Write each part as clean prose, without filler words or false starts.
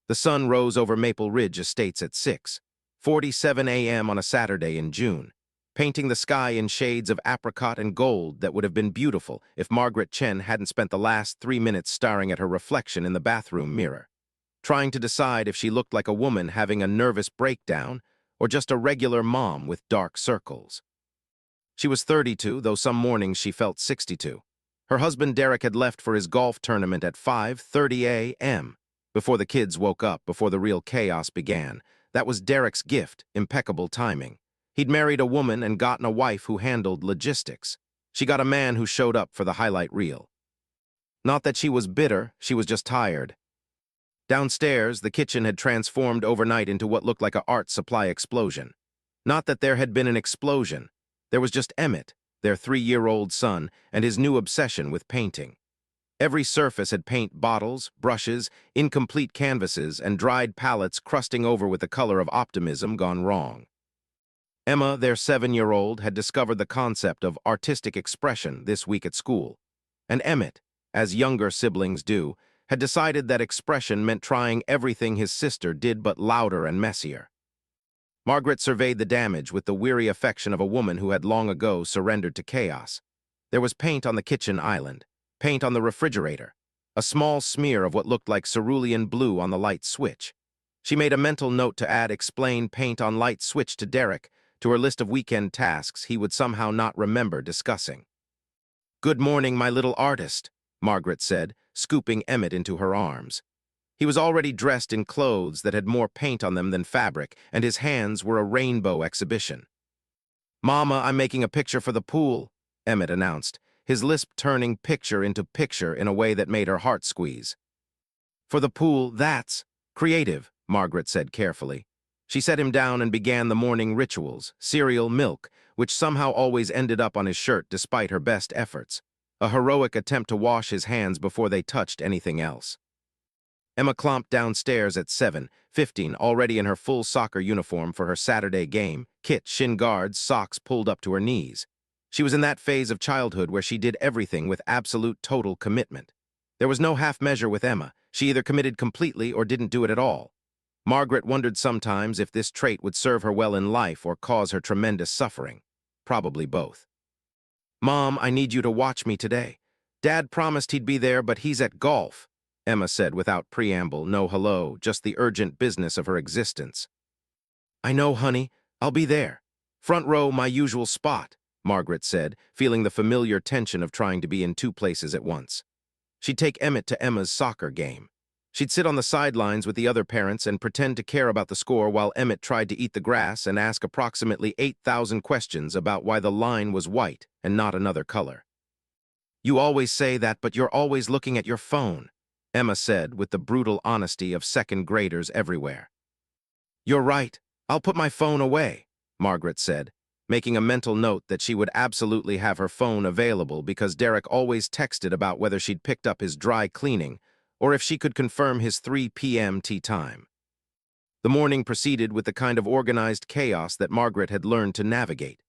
The sun rose over Maple Ridge Estates at 6:47 a.m. on a Saturday in June, painting the sky in shades of apricot and gold that would have been beautiful if Margaret Chen hadn't spent the last 3 minutes staring at her reflection in the bathroom mirror, trying to decide if she looked like a woman having a nervous breakdown or just a regular mom with dark circles. She was 32, though some mornings she felt 62. Her husband Derek had left for his golf tournament at 5:30 a.m. before the kids woke up, before the real chaos began. That was Derek's gift, impeccable timing. He'd married a woman and gotten a wife who handled logistics. She got a man who showed up for the highlight reel. Not that she was bitter, she was just tired. Downstairs, the kitchen had transformed overnight into what looked like an art supply explosion. Not that there had been an explosion. There was just Emmett, their 3-year-old son, and his new obsession with painting. Every surface had paint bottles, brushes, incomplete canvases, and dried palettes crusting over with the color of optimism gone wrong. Emma, their 7-year-old, had discovered the concept of artistic expression this week at school. And Emmett, as younger siblings do, had decided that expression meant trying everything his sister did but louder and messier. Margaret surveyed the damage with the weary affection of a woman who had long ago surrendered to chaos. There was paint on the kitchen island, paint on the refrigerator, a small smear of what looked like cerulean blue on the light switch. She made a mental note to add "explain paint on light switch" to Derek to her list of weekend tasks he would somehow not remember discussing. "Good morning, my little artist," Margaret said, scooping Emmett into her arms. He was already dressed in clothes that had more paint on them than fabric, and his hands were a rainbow exhibition. "Mama, I'm making a picture for the pool," Emmett announced, his lisp turning picture into picture in a way that made her heart squeeze. "For the pool, that's creative," Margaret said carefully. She set him down and began the morning rituals, cereal, milk, which somehow always ended up on his shirt despite her best efforts, a heroic attempt to wash his hands before they touched anything else. Emma clomped downstairs at 7:15, already in her full soccer uniform for her Saturday game, kit, shin guards, socks pulled up to her knees. She was in that phase of childhood where she did everything with absolute total commitment. There was no half measure with Emma. She either committed completely or didn't do it at all. Margaret wondered sometimes if this trait would serve her well in life or cause her tremendous suffering. Probably both. "Mom, I need you to watch me today. Dad promised he'd be there, but he's at golf," Emma said without preamble, no hello, just the urgent business of her existence. "I know, honey. I'll be there. Front row, my usual spot," Margaret said, feeling the familiar tension of trying to be in 2 places at once. She'd take Emmett to Emma's soccer game. She'd sit on the sidelines with the other parents and pretend to care about the score while Emmett tried to eat the grass and ask approximately 8,000 questions about why the line was white and not another color. "You always say that, but you're always looking at your phone," Emma said with the brutal honesty of second graders everywhere. "You're right. I'll put my phone away," Margaret said, making a mental note that she would absolutely have her phone available because Derek always texted about whether she'd picked up his dry cleaning or if she could confirm his 3 p.m. tea time. The morning proceeded with the kind of organized chaos that Margaret had learned to navigate.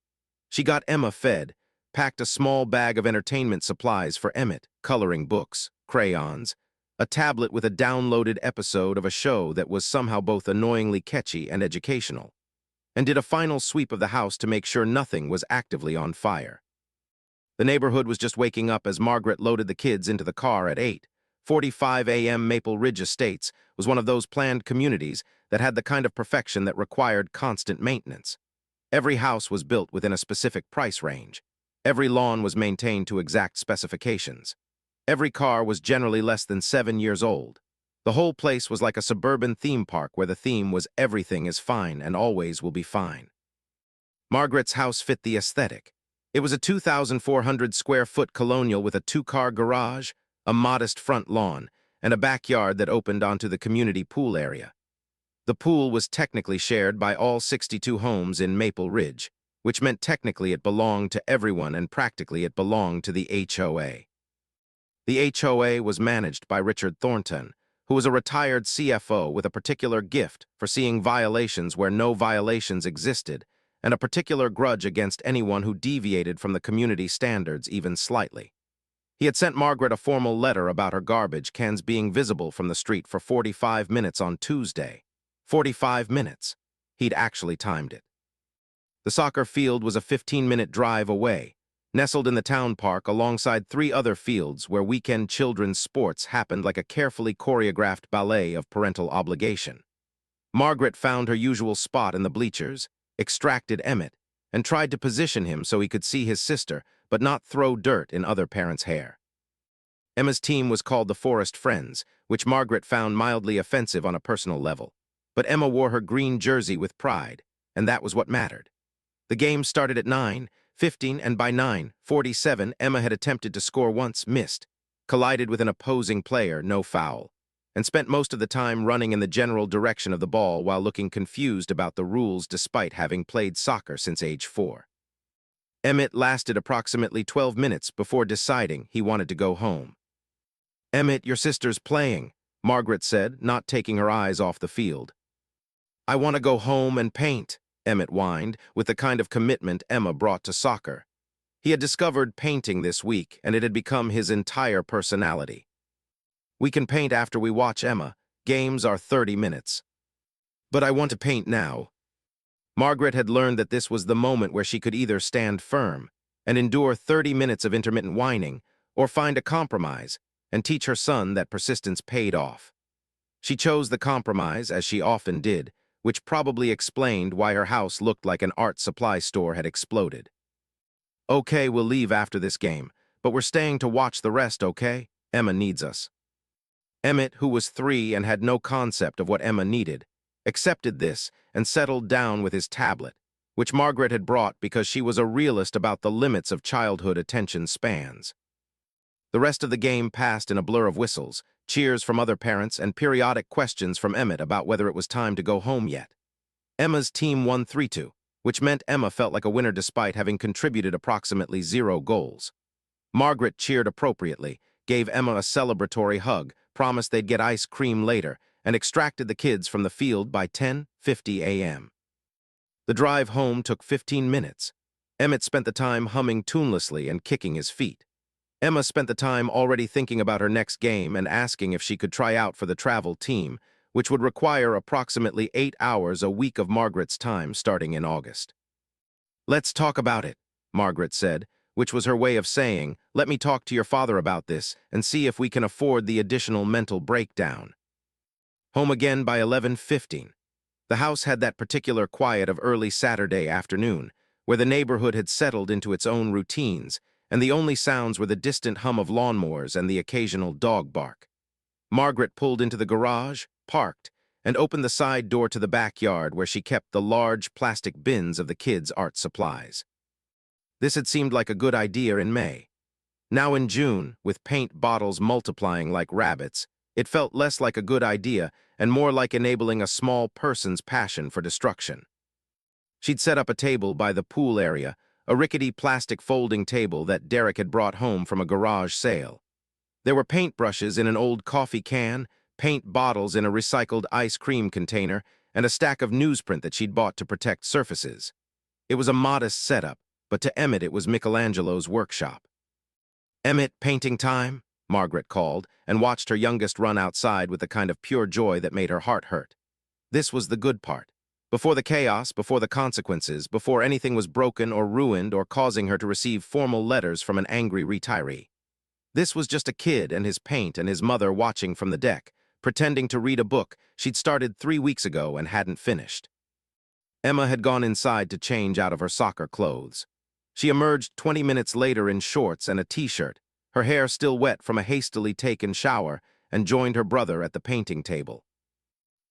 She got Emma fed, packed a small bag of entertainment supplies for Emmett, coloring books, crayons, a tablet with a downloaded episode of a show that was somehow both annoyingly catchy and educational, and did a final sweep of the house to make sure nothing was actively on fire. The neighborhood was just waking up as Margaret loaded the kids into the car at 8:45 a.m. Maple Ridge Estates was one of those planned communities that had the kind of perfection that required constant maintenance. Every house was built within a specific price range. Every lawn was maintained to exact specifications. Every car was generally less than 7 years old. The whole place was like a suburban theme park where the theme was everything is fine and always will be fine. Margaret's house fit the aesthetic. It was a 2,400 square foot colonial with a 2-car garage, a modest front lawn, and a backyard that opened onto the community pool area. The pool was technically shared by all 62 homes in Maple Ridge, which meant technically it belonged to everyone and practically it belonged to the HOA. The HOA was managed by Richard Thornton, who was a retired CFO with a particular gift for seeing violations where no violations existed and a particular grudge against anyone who deviated from the community standards even slightly. He had sent Margaret a formal letter about her garbage cans being visible from the street for 45 minutes on Tuesday. 45 minutes. He'd actually timed it. The soccer field was a 15-minute drive away, nestled in the town park alongside 3 other fields where weekend children's sports happened like a carefully choreographed ballet of parental obligation. Margaret found her usual spot in the bleachers, extracted Emmett, and tried to position him so he could see his sister, but not throw dirt in other parents' hair. Emma's team was called the Forest Friends, which Margaret found mildly offensive on a personal level. But Emma wore her green jersey with pride, and that was what mattered. The game started at 9:15, and by 9:47, Emma had attempted to score once, missed, collided with an opposing player, no foul, and spent most of the time running in the general direction of the ball while looking confused about the rules despite having played soccer since age 4. Emmett lasted approximately 12 minutes before deciding he wanted to go home. "Emmett, your sister's playing," Margaret said, not taking her eyes off the field. "I want to go home and paint," Emmett whined, with the kind of commitment Emma brought to soccer. He had discovered painting this week, and it had become his entire personality. "We can paint after we watch Emma. Games are 30 minutes. "But I want to paint now." Margaret had learned that this was the moment where she could either stand firm and endure 30 minutes of intermittent whining, or find a compromise and teach her son that persistence paid off. She chose the compromise, as she often did, which probably explained why her house looked like an art supply store had exploded. "Okay, we'll leave after this game, but we're staying to watch the rest, okay? Emma needs us." Emmett, who was 3 and had no concept of what Emma needed, accepted this and settled down with his tablet, which Margaret had brought because she was a realist about the limits of childhood attention spans. The rest of the game passed in a blur of whistles, cheers from other parents, and periodic questions from Emmett about whether it was time to go home yet. Emma's team won 3-2, which meant Emma felt like a winner despite having contributed approximately 0 goals. Margaret cheered appropriately, gave Emma a celebratory hug, promised they'd get ice cream later, and extracted the kids from the field by 10:50 a.m. The drive home took 15 minutes. Emmett spent the time humming tunelessly and kicking his feet. Emma spent the time already thinking about her next game and asking if she could try out for the travel team, which would require approximately 8 hours a week of Margaret's time starting in August. "Let's talk about it," Margaret said, which was her way of saying, "Let me talk to your father about this and see if we can afford the additional mental breakdown." Home again by 11:15. The house had that particular quiet of early Saturday afternoon, where the neighborhood had settled into its own routines, and the only sounds were the distant hum of lawnmowers and the occasional dog bark. Margaret pulled into the garage, parked, and opened the side door to the backyard where she kept the large plastic bins of the kids' art supplies. This had seemed like a good idea in May. Now in June, with paint bottles multiplying like rabbits, it felt less like a good idea and more like enabling a small person's passion for destruction. She'd set up a table by the pool area, a rickety plastic folding table that Derek had brought home from a garage sale. There were paintbrushes in an old coffee can, paint bottles in a recycled ice cream container, and a stack of newsprint that she'd bought to protect surfaces. It was a modest setup, but to Emmett it was Michelangelo's workshop. "Emmett, painting time?" Margaret called, and watched her youngest run outside with the kind of pure joy that made her heart hurt. This was the good part. Before the chaos, before the consequences, before anything was broken or ruined or causing her to receive formal letters from an angry retiree. This was just a kid and his paint and his mother watching from the deck, pretending to read a book she'd started 3 weeks ago and hadn't finished. Emma had gone inside to change out of her soccer clothes. She emerged 20 minutes later in shorts and a t-shirt, her hair still wet from a hastily taken shower, and joined her brother at the painting table.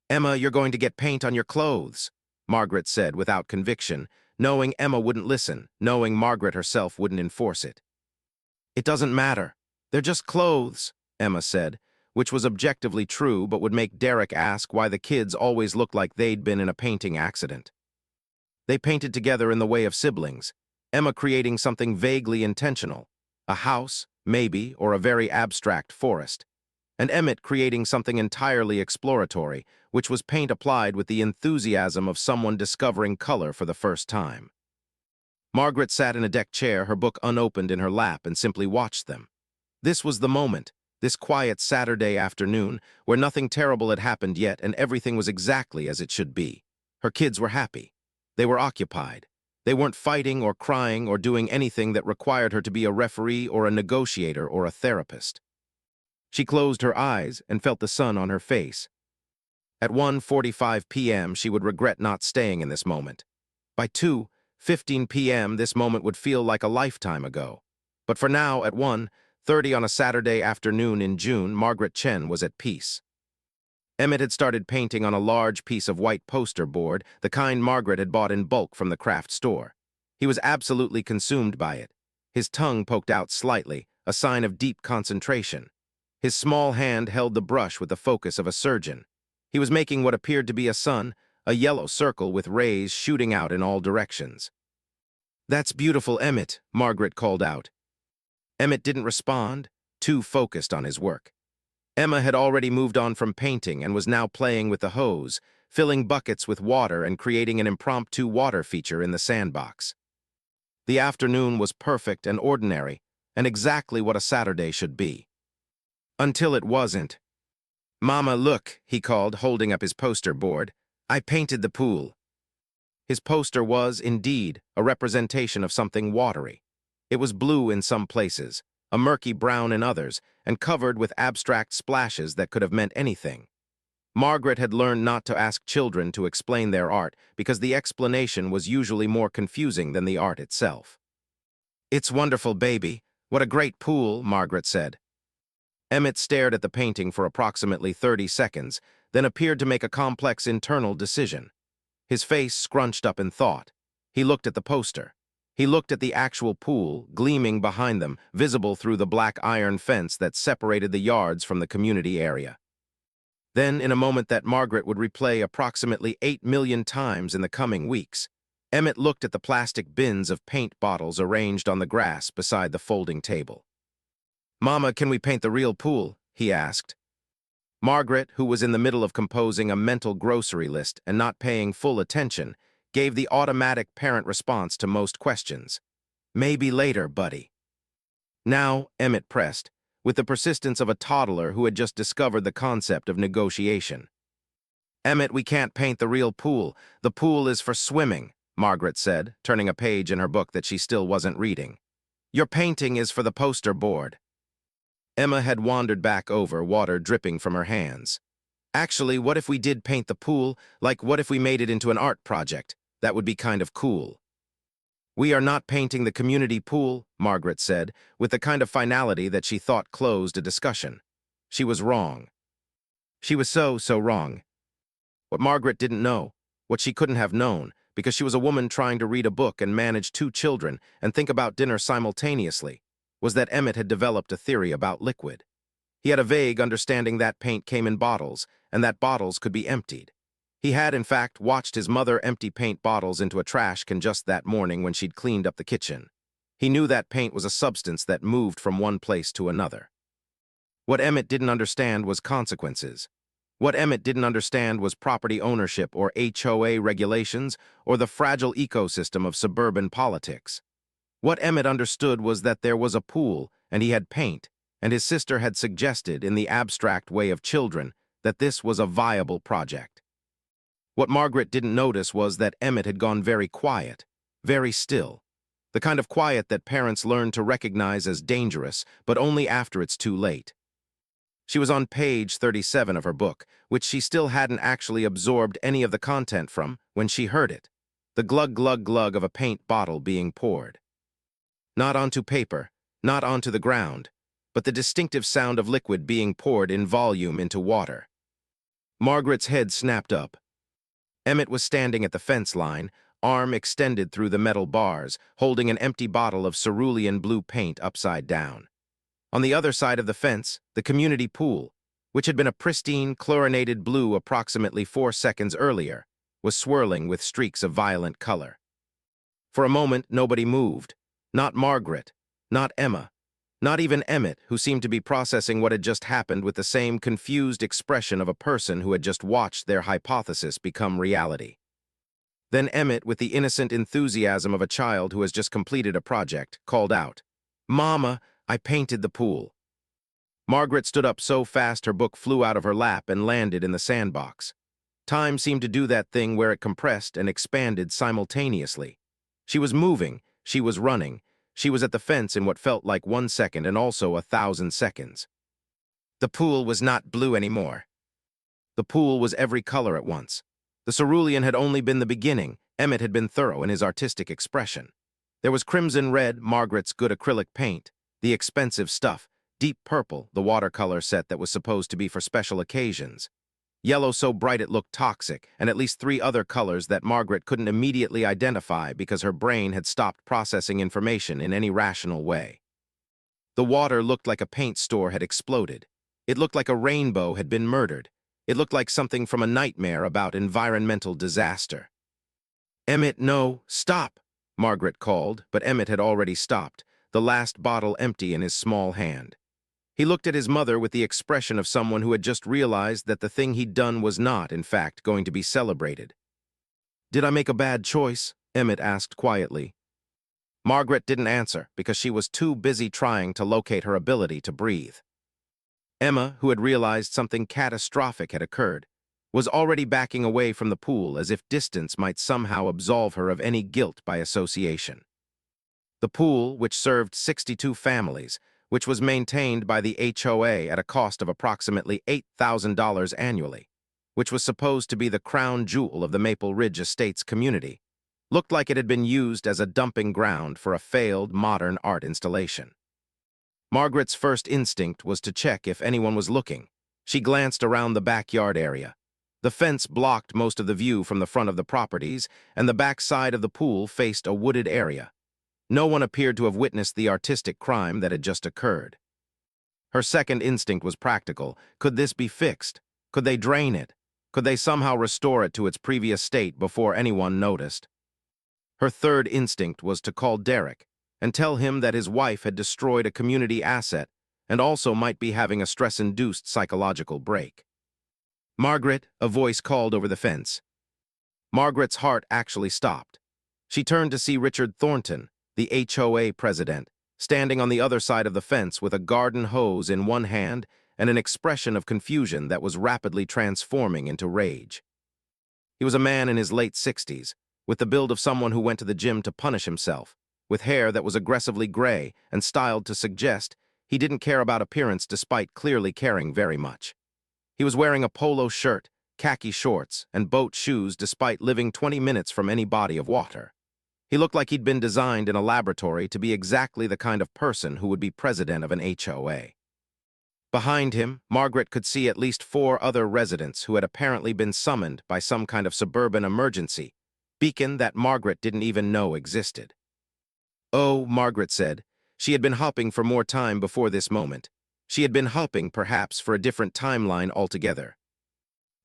"Emma, you're going to get paint on your clothes," Margaret said without conviction, knowing Emma wouldn't listen, knowing Margaret herself wouldn't enforce it. "It doesn't matter. They're just clothes," Emma said, which was objectively true but would make Derek ask why the kids always looked like they'd been in a painting accident. They painted together in the way of siblings, Emma creating something vaguely intentional, a house, maybe, or a very abstract forest, and Emmett creating something entirely exploratory, which was paint applied with the enthusiasm of someone discovering color for the first time. Margaret sat in a deck chair, her book unopened in her lap, and simply watched them. This was the moment, this quiet Saturday afternoon, where nothing terrible had happened yet and everything was exactly as it should be. Her kids were happy. They were occupied. They weren't fighting or crying or doing anything that required her to be a referee or a negotiator or a therapist. She closed her eyes and felt the sun on her face. At 1:45 p.m., she would regret not staying in this moment. By 2:15 p.m., this moment would feel like a lifetime ago. But for now, at 1:30 on a Saturday afternoon in June, Margaret Chen was at peace. Emmett had started painting on a large piece of white poster board, the kind Margaret had bought in bulk from the craft store. He was absolutely consumed by it. His tongue poked out slightly, a sign of deep concentration. His small hand held the brush with the focus of a surgeon. He was making what appeared to be a sun, a yellow circle with rays shooting out in all directions. "That's beautiful, Emmett," Margaret called out. Emmett didn't respond, too focused on his work. Emma had already moved on from painting and was now playing with the hose, filling buckets with water and creating an impromptu water feature in the sandbox. The afternoon was perfect and ordinary, and exactly what a Saturday should be. Until it wasn't. "Mama, look," he called, holding up his poster board. "I painted the pool." His poster was, indeed, a representation of something watery. It was blue in some places, a murky brown in others, and covered with abstract splashes that could have meant anything. Margaret had learned not to ask children to explain their art because the explanation was usually more confusing than the art itself. "It's wonderful, baby. What a great pool," Margaret said. Emmett stared at the painting for approximately 30 seconds, then appeared to make a complex internal decision. His face scrunched up in thought. He looked at the poster. He looked at the actual pool, gleaming behind them, visible through the black iron fence that separated the yards from the community area. Then, in a moment that Margaret would replay approximately 8 million times in the coming weeks, Emmett looked at the plastic bins of paint bottles arranged on the grass beside the folding table. "Mama, can we paint the real pool?" he asked. Margaret, who was in the middle of composing a mental grocery list and not paying full attention, gave the automatic parent response to most questions. "Maybe later, buddy." "Now," Emmett pressed, with the persistence of a toddler who had just discovered the concept of negotiation. "Emmett, we can't paint the real pool. The pool is for swimming," Margaret said, turning a page in her book that she still wasn't reading. "Your painting is for the poster board." Emma had wandered back over, water dripping from her hands. "Actually, what if we did paint the pool? Like, what if we made it into an art project? That would be kind of cool." "We are not painting the community pool," Margaret said, with the kind of finality that she thought closed a discussion. She was wrong. She was so wrong. What Margaret didn't know, what she couldn't have known, because she was a woman trying to read a book and manage 2 children and think about dinner simultaneously, was that Emmett had developed a theory about liquid. He had a vague understanding that paint came in bottles, and that bottles could be emptied. He had, in fact, watched his mother empty paint bottles into a trash can just that morning when she'd cleaned up the kitchen. He knew that paint was a substance that moved from one place to another. What Emmett didn't understand was consequences. What Emmett didn't understand was property ownership or HOA regulations or the fragile ecosystem of suburban politics. What Emmett understood was that there was a pool, and he had paint, and his sister had suggested, in the abstract way of children, that this was a viable project. What Margaret didn't notice was that Emmett had gone very quiet, very still, the kind of quiet that parents learn to recognize as dangerous, but only after it's too late. She was on page 37 of her book, which she still hadn't actually absorbed any of the content from, when she heard it, the glug-glug-glug of a paint bottle being poured. Not onto paper, not onto the ground, but the distinctive sound of liquid being poured in volume into water. Margaret's head snapped up. Emmett was standing at the fence line, arm extended through the metal bars, holding an empty bottle of cerulean blue paint upside down. On the other side of the fence, the community pool, which had been a pristine, chlorinated blue approximately 4 seconds earlier, was swirling with streaks of violent color. For a moment, nobody moved. Not Margaret, not Emma, not even Emmett, who seemed to be processing what had just happened with the same confused expression of a person who had just watched their hypothesis become reality. Then Emmett, with the innocent enthusiasm of a child who has just completed a project, called out, "Mama, I painted the pool." Margaret stood up so fast her book flew out of her lap and landed in the sandbox. Time seemed to do that thing where it compressed and expanded simultaneously. She was moving, she was running, she was at the fence in what felt like 1 second and also 1,000 seconds. The pool was not blue anymore. The pool was every color at once. The cerulean had only been the beginning. Emmett had been thorough in his artistic expression. There was crimson red, Margaret's good acrylic paint, the expensive stuff, deep purple, the watercolor set that was supposed to be for special occasions, yellow so bright it looked toxic, and at least 3 other colors that Margaret couldn't immediately identify because her brain had stopped processing information in any rational way. The water looked like a paint store had exploded. It looked like a rainbow had been murdered. It looked like something from a nightmare about environmental disaster. "Emmett, no, stop," Margaret called, but Emmett had already stopped, the last bottle empty in his small hand. He looked at his mother with the expression of someone who had just realized that the thing he'd done was not, in fact, going to be celebrated. "Did I make a bad choice?" Emmett asked quietly. Margaret didn't answer because she was too busy trying to locate her ability to breathe. Emma, who had realized something catastrophic had occurred, was already backing away from the pool as if distance might somehow absolve her of any guilt by association. The pool, which served 62 families, which was maintained by the HOA at a cost of approximately $8,000 annually, which was supposed to be the crown jewel of the Maple Ridge Estates community, looked like it had been used as a dumping ground for a failed modern art installation. Margaret's first instinct was to check if anyone was looking. She glanced around the backyard area. The fence blocked most of the view from the front of the properties, and the back side of the pool faced a wooded area. No one appeared to have witnessed the artistic crime that had just occurred. Her second instinct was practical. Could this be fixed? Could they drain it? Could they somehow restore it to its previous state before anyone noticed? Her third instinct was to call Derek and tell him that his wife had destroyed a community asset and also might be having a stress-induced psychological break. "Margaret," a voice called over the fence. Margaret's heart actually stopped. She turned to see Richard Thornton, the HOA president, standing on the other side of the fence with a garden hose in one hand and an expression of confusion that was rapidly transforming into rage. He was a man in his late 60s, with the build of someone who went to the gym to punish himself, with hair that was aggressively gray and styled to suggest he didn't care about appearance despite clearly caring very much. He was wearing a polo shirt, khaki shorts, and boat shoes despite living 20 minutes from any body of water. He looked like he'd been designed in a laboratory to be exactly the kind of person who would be president of an HOA. Behind him, Margaret could see at least 4 other residents who had apparently been summoned by some kind of suburban emergency, beacon that Margaret didn't even know existed. "Oh," Margaret said. She had been hoping for more time before this moment. She had been hoping, perhaps, for a different timeline altogether.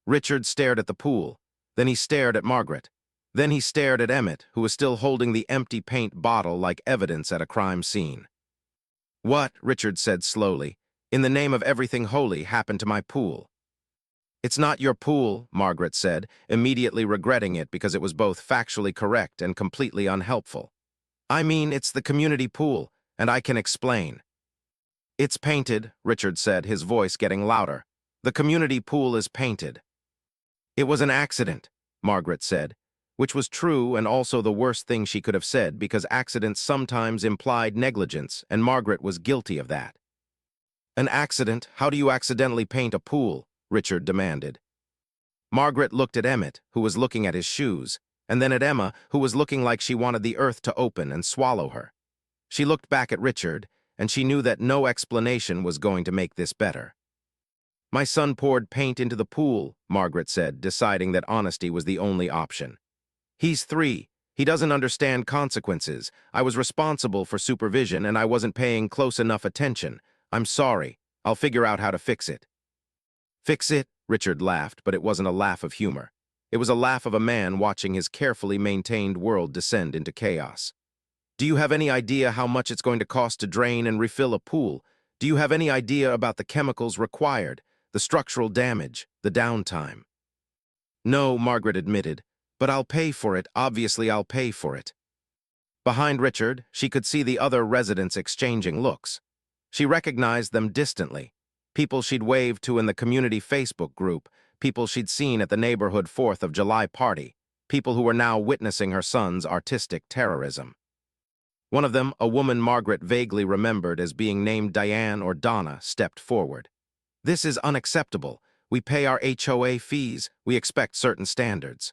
Richard stared at the pool. Then he stared at Margaret. Then he stared at Emmett, who was still holding the empty paint bottle like evidence at a crime scene. "What," Richard said slowly, "in the name of everything holy happened to my pool?" "It's not your pool," Margaret said, immediately regretting it because it was both factually correct and completely unhelpful. "I mean, it's the community pool, and I can explain." "It's painted," Richard said, his voice getting louder. "The community pool is painted." "It was an accident," Margaret said, which was true and also the worst thing she could have said because accidents sometimes implied negligence, and Margaret was guilty of that. "An accident? How do you accidentally paint a pool?" Richard demanded. Margaret looked at Emmett, who was looking at his shoes, and then at Emma, who was looking like she wanted the earth to open and swallow her. She looked back at Richard, and she knew that no explanation was going to make this better. "My son poured paint into the pool," Margaret said, deciding that honesty was the only option. "He's 3. He doesn't understand consequences. I was responsible for supervision, and I wasn't paying close enough attention. I'm sorry. I'll figure out how to fix it." "Fix it?" Richard laughed, but it wasn't a laugh of humor. It was a laugh of a man watching his carefully maintained world descend into chaos. "Do you have any idea how much it's going to cost to drain and refill a pool? Do you have any idea about the chemicals required, the structural damage, the downtime?" "No," Margaret admitted, "but I'll pay for it. Obviously, I'll pay for it." Behind Richard, she could see the other residents exchanging looks. She recognized them distantly. People she'd waved to in the community Facebook group, people she'd seen at the neighborhood 4th of July party, people who were now witnessing her son's artistic terrorism. One of them, a woman Margaret vaguely remembered as being named Diane or Donna, stepped forward. "This is unacceptable. We pay our HOA fees. We expect certain standards."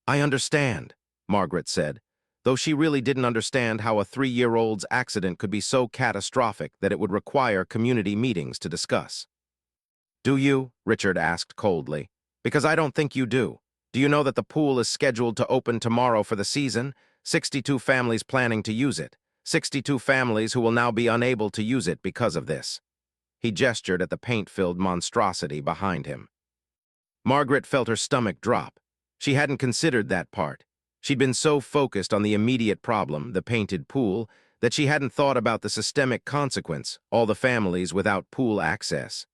"I understand," Margaret said, though she really didn't understand how a 3-year-old's accident could be so catastrophic that it would require community meetings to discuss. "Do you?" Richard asked coldly. "Because I don't think you do. Do you know that the pool is scheduled to open tomorrow for the season? 62 families planning to use it. 62 families who will now be unable to use it because of this." He gestured at the paint-filled monstrosity behind him. Margaret felt her stomach drop. She hadn't considered that part. She'd been so focused on the immediate problem, the painted pool, that she hadn't thought about the systemic consequence, all the families without pool access.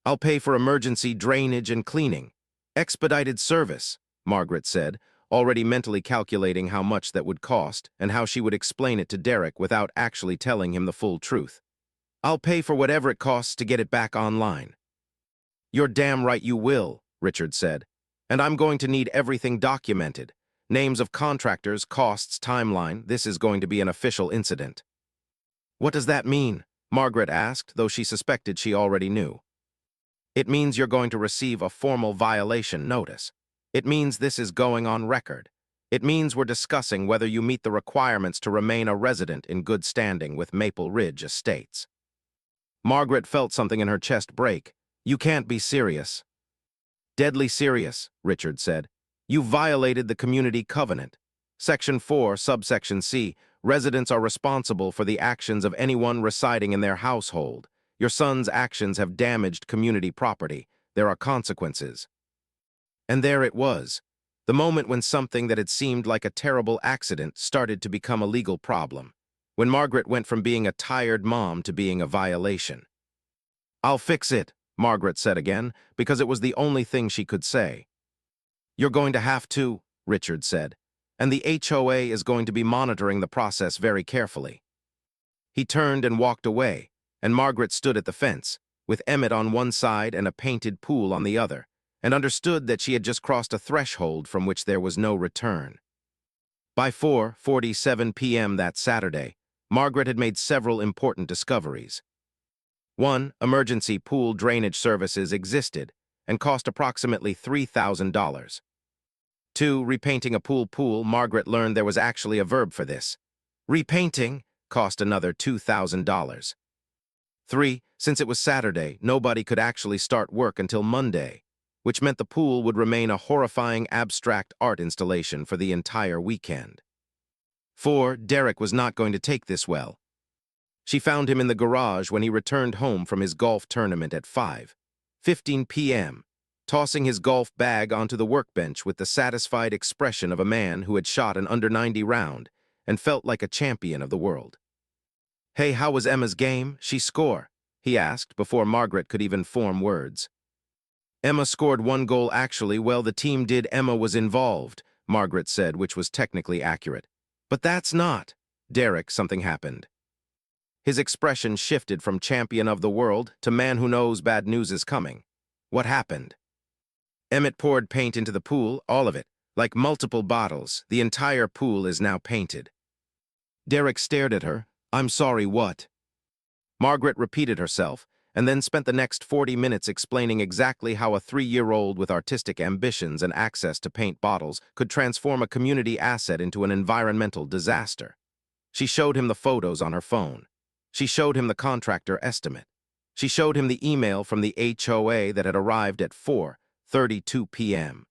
"I'll pay for emergency drainage and cleaning. Expedited service," Margaret said, already mentally calculating how much that would cost and how she would explain it to Derek without actually telling him the full truth. "I'll pay for whatever it costs to get it back online." "You're damn right you will," Richard said. "And I'm going to need everything documented. Names of contractors, costs, timeline. This is going to be an official incident." "What does that mean?" Margaret asked, though she suspected she already knew. "It means you're going to receive a formal violation notice. It means this is going on record. It means we're discussing whether you meet the requirements to remain a resident in good standing with Maple Ridge Estates." Margaret felt something in her chest break. "You can't be serious." "Deadly serious," Richard said. "You violated the community covenant. Section 4, subsection C, residents are responsible for the actions of anyone residing in their household. Your son's actions have damaged community property. There are consequences." And there it was, the moment when something that had seemed like a terrible accident started to become a legal problem, when Margaret went from being a tired mom to being a violation. "I'll fix it," Margaret said again, because it was the only thing she could say. "You're going to have to," Richard said, "and the HOA is going to be monitoring the process very carefully." He turned and walked away, and Margaret stood at the fence, with Emmett on one side and a painted pool on the other, and understood that she had just crossed a threshold from which there was no return. By 4:47 p.m. that Saturday, Margaret had made several important discoveries. 1. Emergency pool drainage services existed and cost approximately $3,000. 2. Repainting a pool. Margaret learned there was actually a verb for this. Repainting cost another $2,000. 3. Since it was Saturday, nobody could actually start work until Monday, which meant the pool would remain a horrifying abstract art installation for the entire weekend. 4. Derek was not going to take this well. She found him in the garage when he returned home from his golf tournament at 5:15 p.m., tossing his golf bag onto the workbench with the satisfied expression of a man who had shot an under-90 round and felt like a champion of the world. "Hey, how was Emma's game? She score?" he asked before Margaret could even form words. "Emma scored 1 goal actually. Well, the team did. Emma was involved," Margaret said, which was technically accurate. "But that's not." Derek, something happened. His expression shifted from champion of the world to man who knows bad news is coming. "What happened?" "Emmett poured paint into the pool, all of it, like multiple bottles. The entire pool is now painted." Derek stared at her. "I'm sorry, what?" Margaret repeated herself, and then spent the next 40 minutes explaining exactly how a 3-year-old with artistic ambitions and access to paint bottles could transform a community asset into an environmental disaster. She showed him the photos on her phone. She showed him the contractor estimate. She showed him the email from the HOA that had arrived at 4:32 p.m.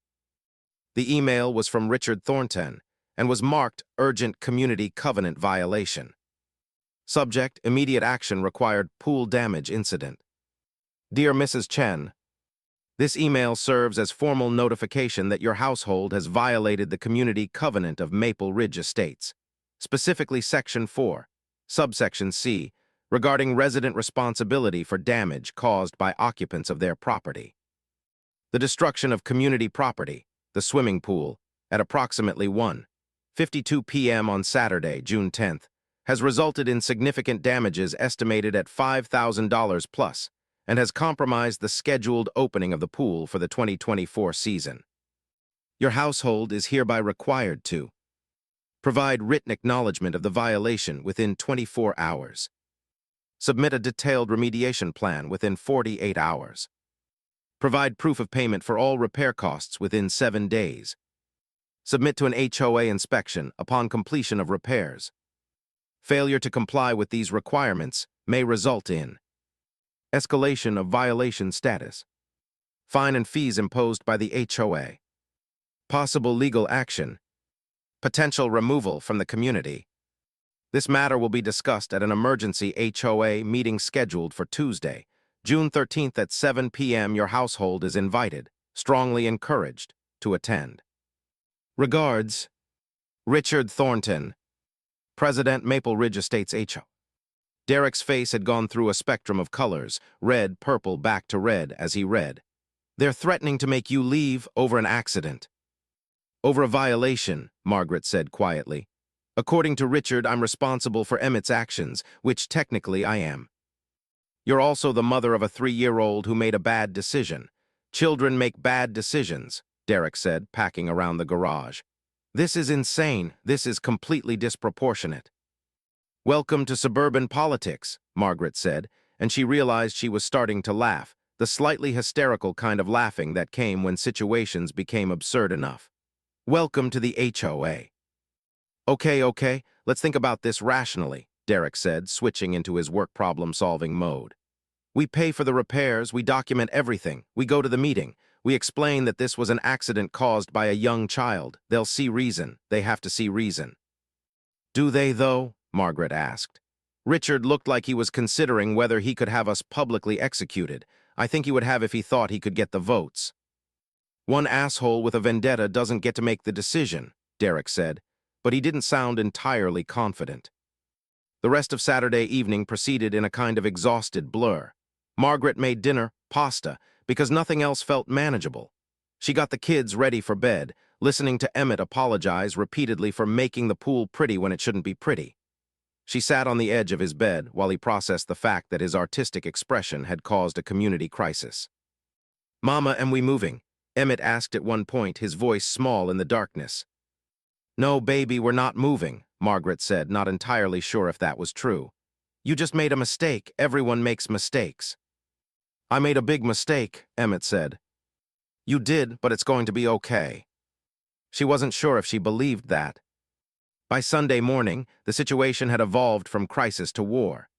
The email was from Richard Thornton and was marked Urgent Community Covenant Violation. Subject: Immediate action required. Pool damage incident. Dear Mrs. Chen, this email serves as formal notification that your household has violated the community covenant of Maple Ridge Estates, specifically Section 4, subsection C, regarding resident responsibility for damage caused by occupants of their property. The destruction of community property, the swimming pool, at approximately 1:52 p.m. on Saturday, June 10th, has resulted in significant damages estimated at $5,000 plus, and has compromised the scheduled opening of the pool for the 2024 season. Your household is hereby required to provide written acknowledgement of the violation within 24 hours. Submit a detailed remediation plan within 48 hours. Provide proof of payment for all repair costs within 7 days. Submit to an HOA inspection upon completion of repairs. Failure to comply with these requirements may result in escalation of violation status, fine and fees imposed by the HOA, possible legal action, potential removal from the community. This matter will be discussed at an emergency HOA meeting scheduled for Tuesday, June 13th at 7 p.m. Your household is invited, strongly encouraged, to attend. Regards, Richard Thornton, President, Maple Ridge Estates HO. Derek's face had gone through a spectrum of colors, red, purple, back to red, as he read. They're threatening to make you leave over an accident. Over a violation, Margaret said quietly. According to Richard, I'm responsible for Emmett's actions, which technically I am. You're also the mother of a 3-year-old who made a bad decision. Children make bad decisions, Derek said, packing around the garage. This is insane. This is completely disproportionate. Welcome to suburban politics, Margaret said, and she realized she was starting to laugh, the slightly hysterical kind of laughing that came when situations became absurd enough. Welcome to the HOA. Okay, let's think about this rationally, Derek said, switching into his work problem-solving mode. We pay for the repairs, we document everything, we go to the meeting, we explain that this was an accident caused by a young child. They'll see reason. They have to see reason. Do they, though? Margaret asked. Richard looked like he was considering whether he could have us publicly executed. I think he would have if he thought he could get the votes. One asshole with a vendetta doesn't get to make the decision, Derek said, but he didn't sound entirely confident. The rest of Saturday evening proceeded in a kind of exhausted blur. Margaret made dinner, pasta, because nothing else felt manageable. She got the kids ready for bed, listening to Emmett apologize repeatedly for making the pool pretty when it shouldn't be pretty. She sat on the edge of his bed while he processed the fact that his artistic expression had caused a community crisis. Mama, am we moving? Emmett asked at one point, his voice small in the darkness. No, baby, we're not moving, Margaret said, not entirely sure if that was true. You just made a mistake. Everyone makes mistakes. I made a big mistake, Emmett said. You did, but it's going to be okay. She wasn't sure if she believed that. By Sunday morning, the situation had evolved from crisis to war.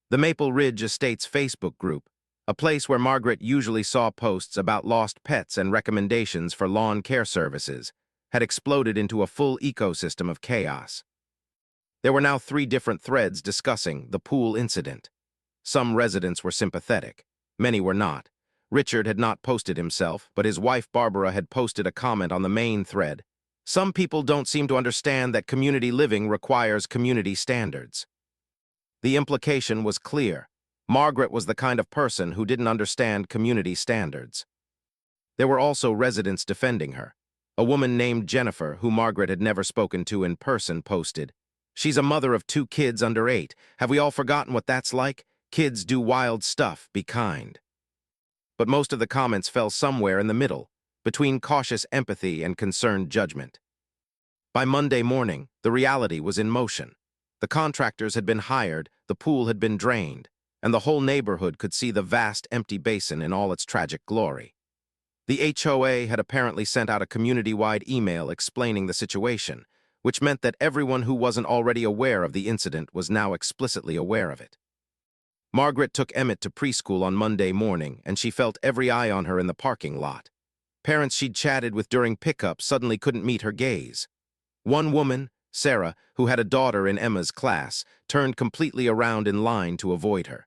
The Maple Ridge Estates Facebook group, a place where Margaret usually saw posts about lost pets and recommendations for lawn care services, had exploded into a full ecosystem of chaos. There were now 3 different threads discussing the pool incident. Some residents were sympathetic. Many were not. Richard had not posted himself, but his wife Barbara had posted a comment on the main thread. Some people don't seem to understand that community living requires community standards. The implication was clear. Margaret was the kind of person who didn't understand community standards. There were also residents defending her. A woman named Jennifer, who Margaret had never spoken to in person, posted, "She's a mother of 2 kids under 8. Have we all forgotten what that's like? Kids do wild stuff. Be kind." But most of the comments fell somewhere in the middle, between cautious empathy and concerned judgment. By Monday morning, the reality was in motion. The contractors had been hired, the pool had been drained, and the whole neighborhood could see the vast empty basin in all its tragic glory. The HOA had apparently sent out a community-wide email explaining the situation, which meant that everyone who wasn't already aware of the incident was now explicitly aware of it. Margaret took Emmett to preschool on Monday morning, and she felt every eye on her in the parking lot. Parents she'd chatted with during pickup suddenly couldn't meet her gaze. One woman, Sarah, who had a daughter in Emma's class, turned completely around in line to avoid her.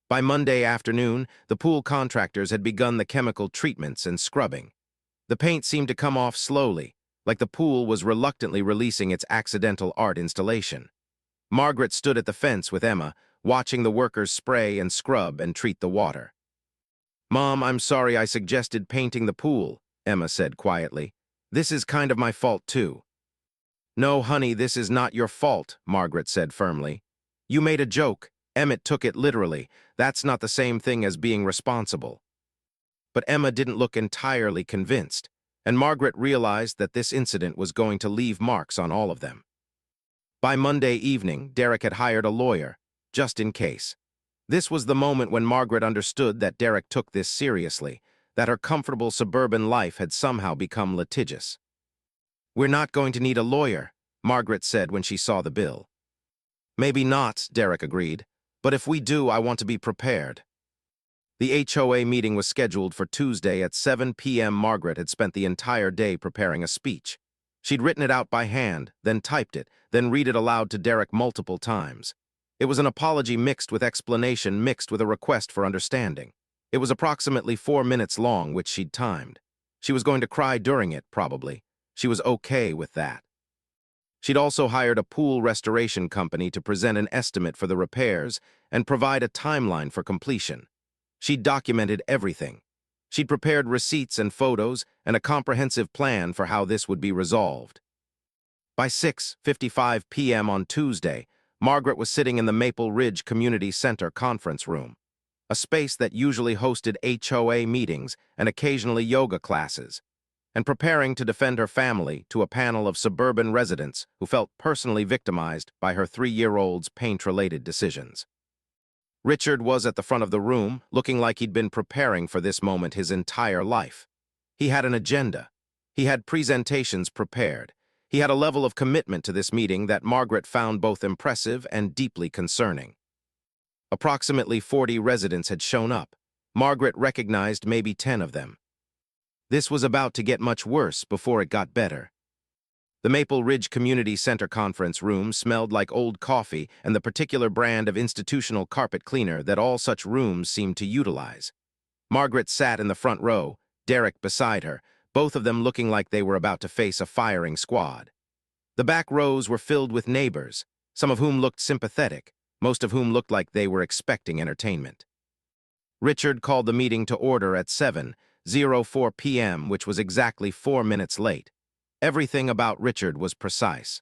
By Monday afternoon, the pool contractors had begun the chemical treatments and scrubbing. The paint seemed to come off slowly, like the pool was reluctantly releasing its accidental art installation. Margaret stood at the fence with Emma, watching the workers spray and scrub and treat the water. "Mom, I'm sorry I suggested painting the pool," Emma said quietly. "This is kind of my fault, too." "No, honey, this is not your fault," Margaret said firmly. "You made a joke. Emmett took it literally. That's not the same thing as being responsible. But Emma didn't look entirely convinced, and Margaret realized that this incident was going to leave marks on all of them. By Monday evening, Derek had hired a lawyer, just in case. This was the moment when Margaret understood that Derek took this seriously, that her comfortable suburban life had somehow become litigious. "We're not going to need a lawyer," Margaret said when she saw the bill. "Maybe not," Derek agreed, "but if we do, I want to be prepared." The HOA meeting was scheduled for Tuesday at 7 p.m. Margaret had spent the entire day preparing a speech. She'd written it out by hand, then typed it, then read it aloud to Derek multiple times. It was an apology mixed with explanation mixed with a request for understanding. It was approximately 4 minutes long, which she'd timed. She was going to cry during it, probably. She was okay with that. She'd also hired a pool restoration company to present an estimate for the repairs and provide a timeline for completion. She'd documented everything. She'd prepared receipts and photos and a comprehensive plan for how this would be resolved. By 6:55 p.m. on Tuesday, Margaret was sitting in the Maple Ridge Community Center conference room, a space that usually hosted HOA meetings and occasionally yoga classes, and preparing to defend her family to a panel of suburban residents who felt personally victimized by her 3-year-old's paint-related decisions. Richard was at the front of the room, looking like he'd been preparing for this moment his entire life. He had an agenda. He had presentations prepared. He had a level of commitment to this meeting that Margaret found both impressive and deeply concerning. Approximately 40 residents had shown up. Margaret recognized maybe 10 of them. This was about to get much worse before it got better. The Maple Ridge Community Center conference room smelled like old coffee and the particular brand of institutional carpet cleaner that all such rooms seemed to utilize. Margaret sat in the front row, Derek beside her, both of them looking like they were about to face a firing squad. The back rows were filled with neighbors, some of whom looked sympathetic, most of whom looked like they were expecting entertainment. Richard called the meeting to order at 7:04 p.m., which was exactly 4 minutes late. Everything about Richard was precise.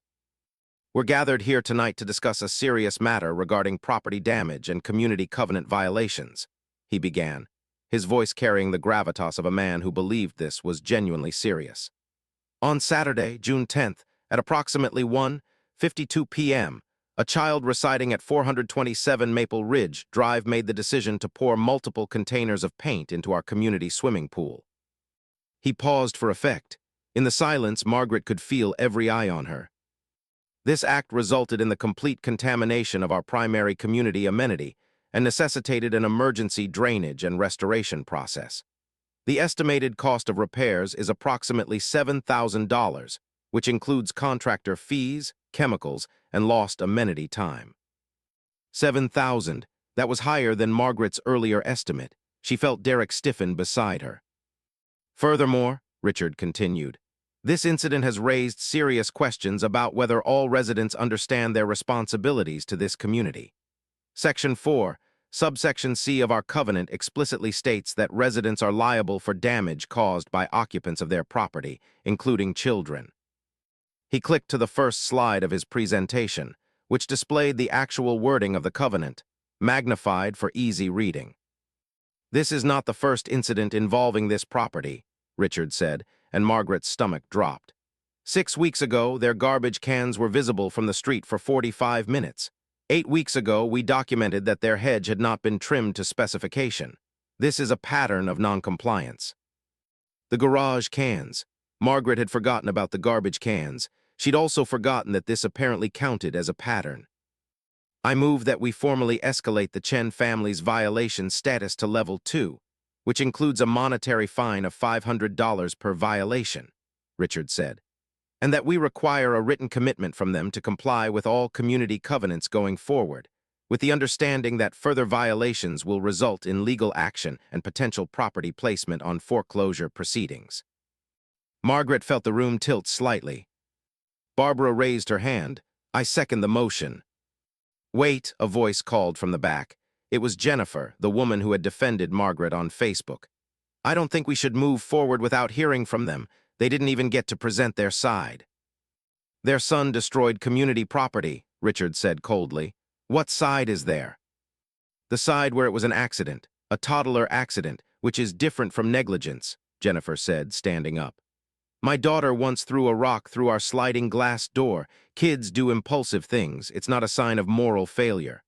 "We're gathered here tonight to discuss a serious matter regarding property damage and community covenant violations," he began, his voice carrying the gravitas of a man who believed this was genuinely serious. "On Saturday, June 10th, at approximately 1:52 p.m., a child residing at 427 Maple Ridge Drive made the decision to pour multiple containers of paint into our community swimming pool." He paused for effect. In the silence, Margaret could feel every eye on her. This act resulted in the complete contamination of our primary community amenity and necessitated an emergency drainage and restoration process. The estimated cost of repairs is approximately $7,000, which includes contractor fees, chemicals, and lost amenity time. $7,000. That was higher than Margaret's earlier estimate. She felt Derek stiffen beside her. "Furthermore," Richard continued, "this incident has raised serious questions about whether all residents understand their responsibilities to this community. Section 4, subsection C of our covenant explicitly states that residents are liable for damage caused by occupants of their property, including children." He clicked to the first slide of his presentation, which displayed the actual wording of the covenant, magnified for easy reading. "This is not the first incident involving this property," Richard said, and Margaret's stomach dropped. 6 weeks ago, their garbage cans were visible from the street for 45 minutes. 8 weeks ago, we documented that their hedge had not been trimmed to specification. This is a pattern of noncompliance. The garage cans. Margaret had forgotten about the garbage cans. She'd also forgotten that this apparently counted as a pattern. "I move that we formally escalate the Chen family's violation status to level 2, which includes a monetary fine of $500 per violation," Richard said, "and that we require a written commitment from them to comply with all community covenants going forward, with the understanding that further violations will result in legal action and potential property placement on foreclosure proceedings." Margaret felt the room tilt slightly. Barbara raised her hand. "I second the motion." "Wait," a voice called from the back. It was Jennifer, the woman who had defended Margaret on Facebook. "I don't think we should move forward without hearing from them. They didn't even get to present their side." "Their son destroyed community property," Richard said coldly. "What side is there?" The side where it was an accident, a toddler accident, which is different from negligence, Jennifer said, standing up. My daughter once threw a rock through our sliding glass door. Kids do impulsive things. It's not a sign of moral failure.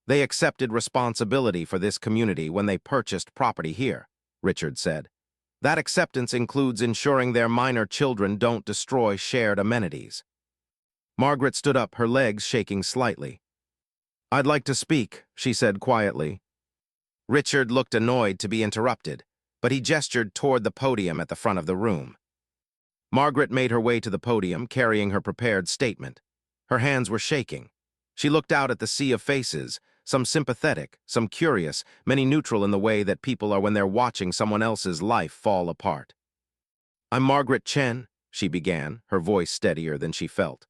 They accepted responsibility for this community when they purchased property here, Richard said. That acceptance includes ensuring their minor children don't destroy shared amenities. Margaret stood up, her legs shaking slightly. I'd like to speak, she said quietly. Richard looked annoyed to be interrupted, but he gestured toward the podium at the front of the room. Margaret made her way to the podium, carrying her prepared statement. Her hands were shaking. She looked out at the sea of faces, some sympathetic, some curious, many neutral in the way that people are when they're watching someone else's life fall apart. I'm Margaret Chen, she began, her voice steadier than she felt.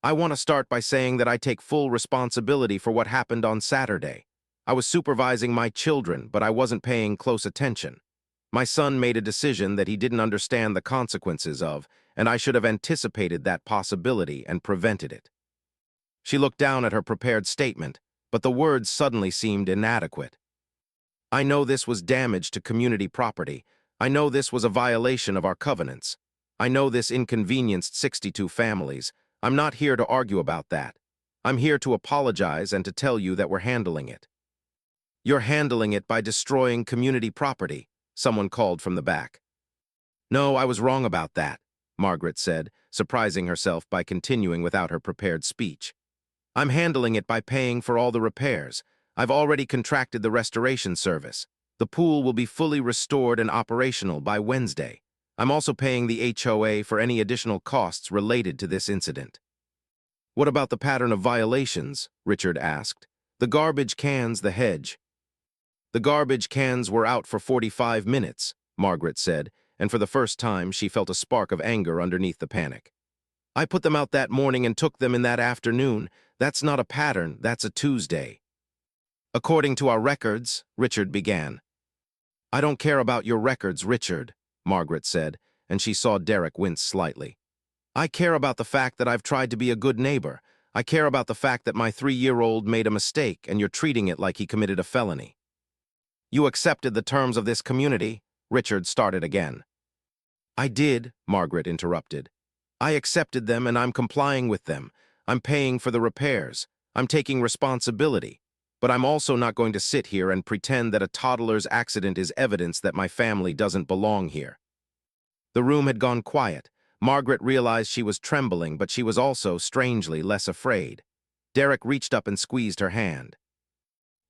I want to start by saying that I take full responsibility for what happened on Saturday. I was supervising my children, but I wasn't paying close attention. My son made a decision that he didn't understand the consequences of, and I should have anticipated that possibility and prevented it. She looked down at her prepared statement, but the words suddenly seemed inadequate. I know this was damage to community property. I know this was a violation of our covenants. I know this inconvenienced 62 families. I'm not here to argue about that. I'm here to apologize and to tell you that we're handling it. You're handling it by destroying community property, someone called from the back. No, I was wrong about that, Margaret said, surprising herself by continuing without her prepared speech. I'm handling it by paying for all the repairs. I've already contracted the restoration service. The pool will be fully restored and operational by Wednesday. I'm also paying the HOA for any additional costs related to this incident. What about the pattern of violations? Richard asked. The garbage cans, the hedge. The garbage cans were out for 45 minutes, Margaret said, and for the first time she felt a spark of anger underneath the panic. I put them out that morning and took them in that afternoon. That's not a pattern, that's a Tuesday. According to our records, Richard began. I don't care about your records, Richard, Margaret said, and she saw Derek wince slightly. I care about the fact that I've tried to be a good neighbor. I care about the fact that my 3-year-old made a mistake and you're treating it like he committed a felony. You accepted the terms of this community, Richard started again. I did, Margaret interrupted. I accepted them and I'm complying with them. I'm paying for the repairs. I'm taking responsibility. But I'm also not going to sit here and pretend that a toddler's accident is evidence that my family doesn't belong here. The room had gone quiet. Margaret realized she was trembling, but she was also, strangely, less afraid. Derek reached up and squeezed her hand.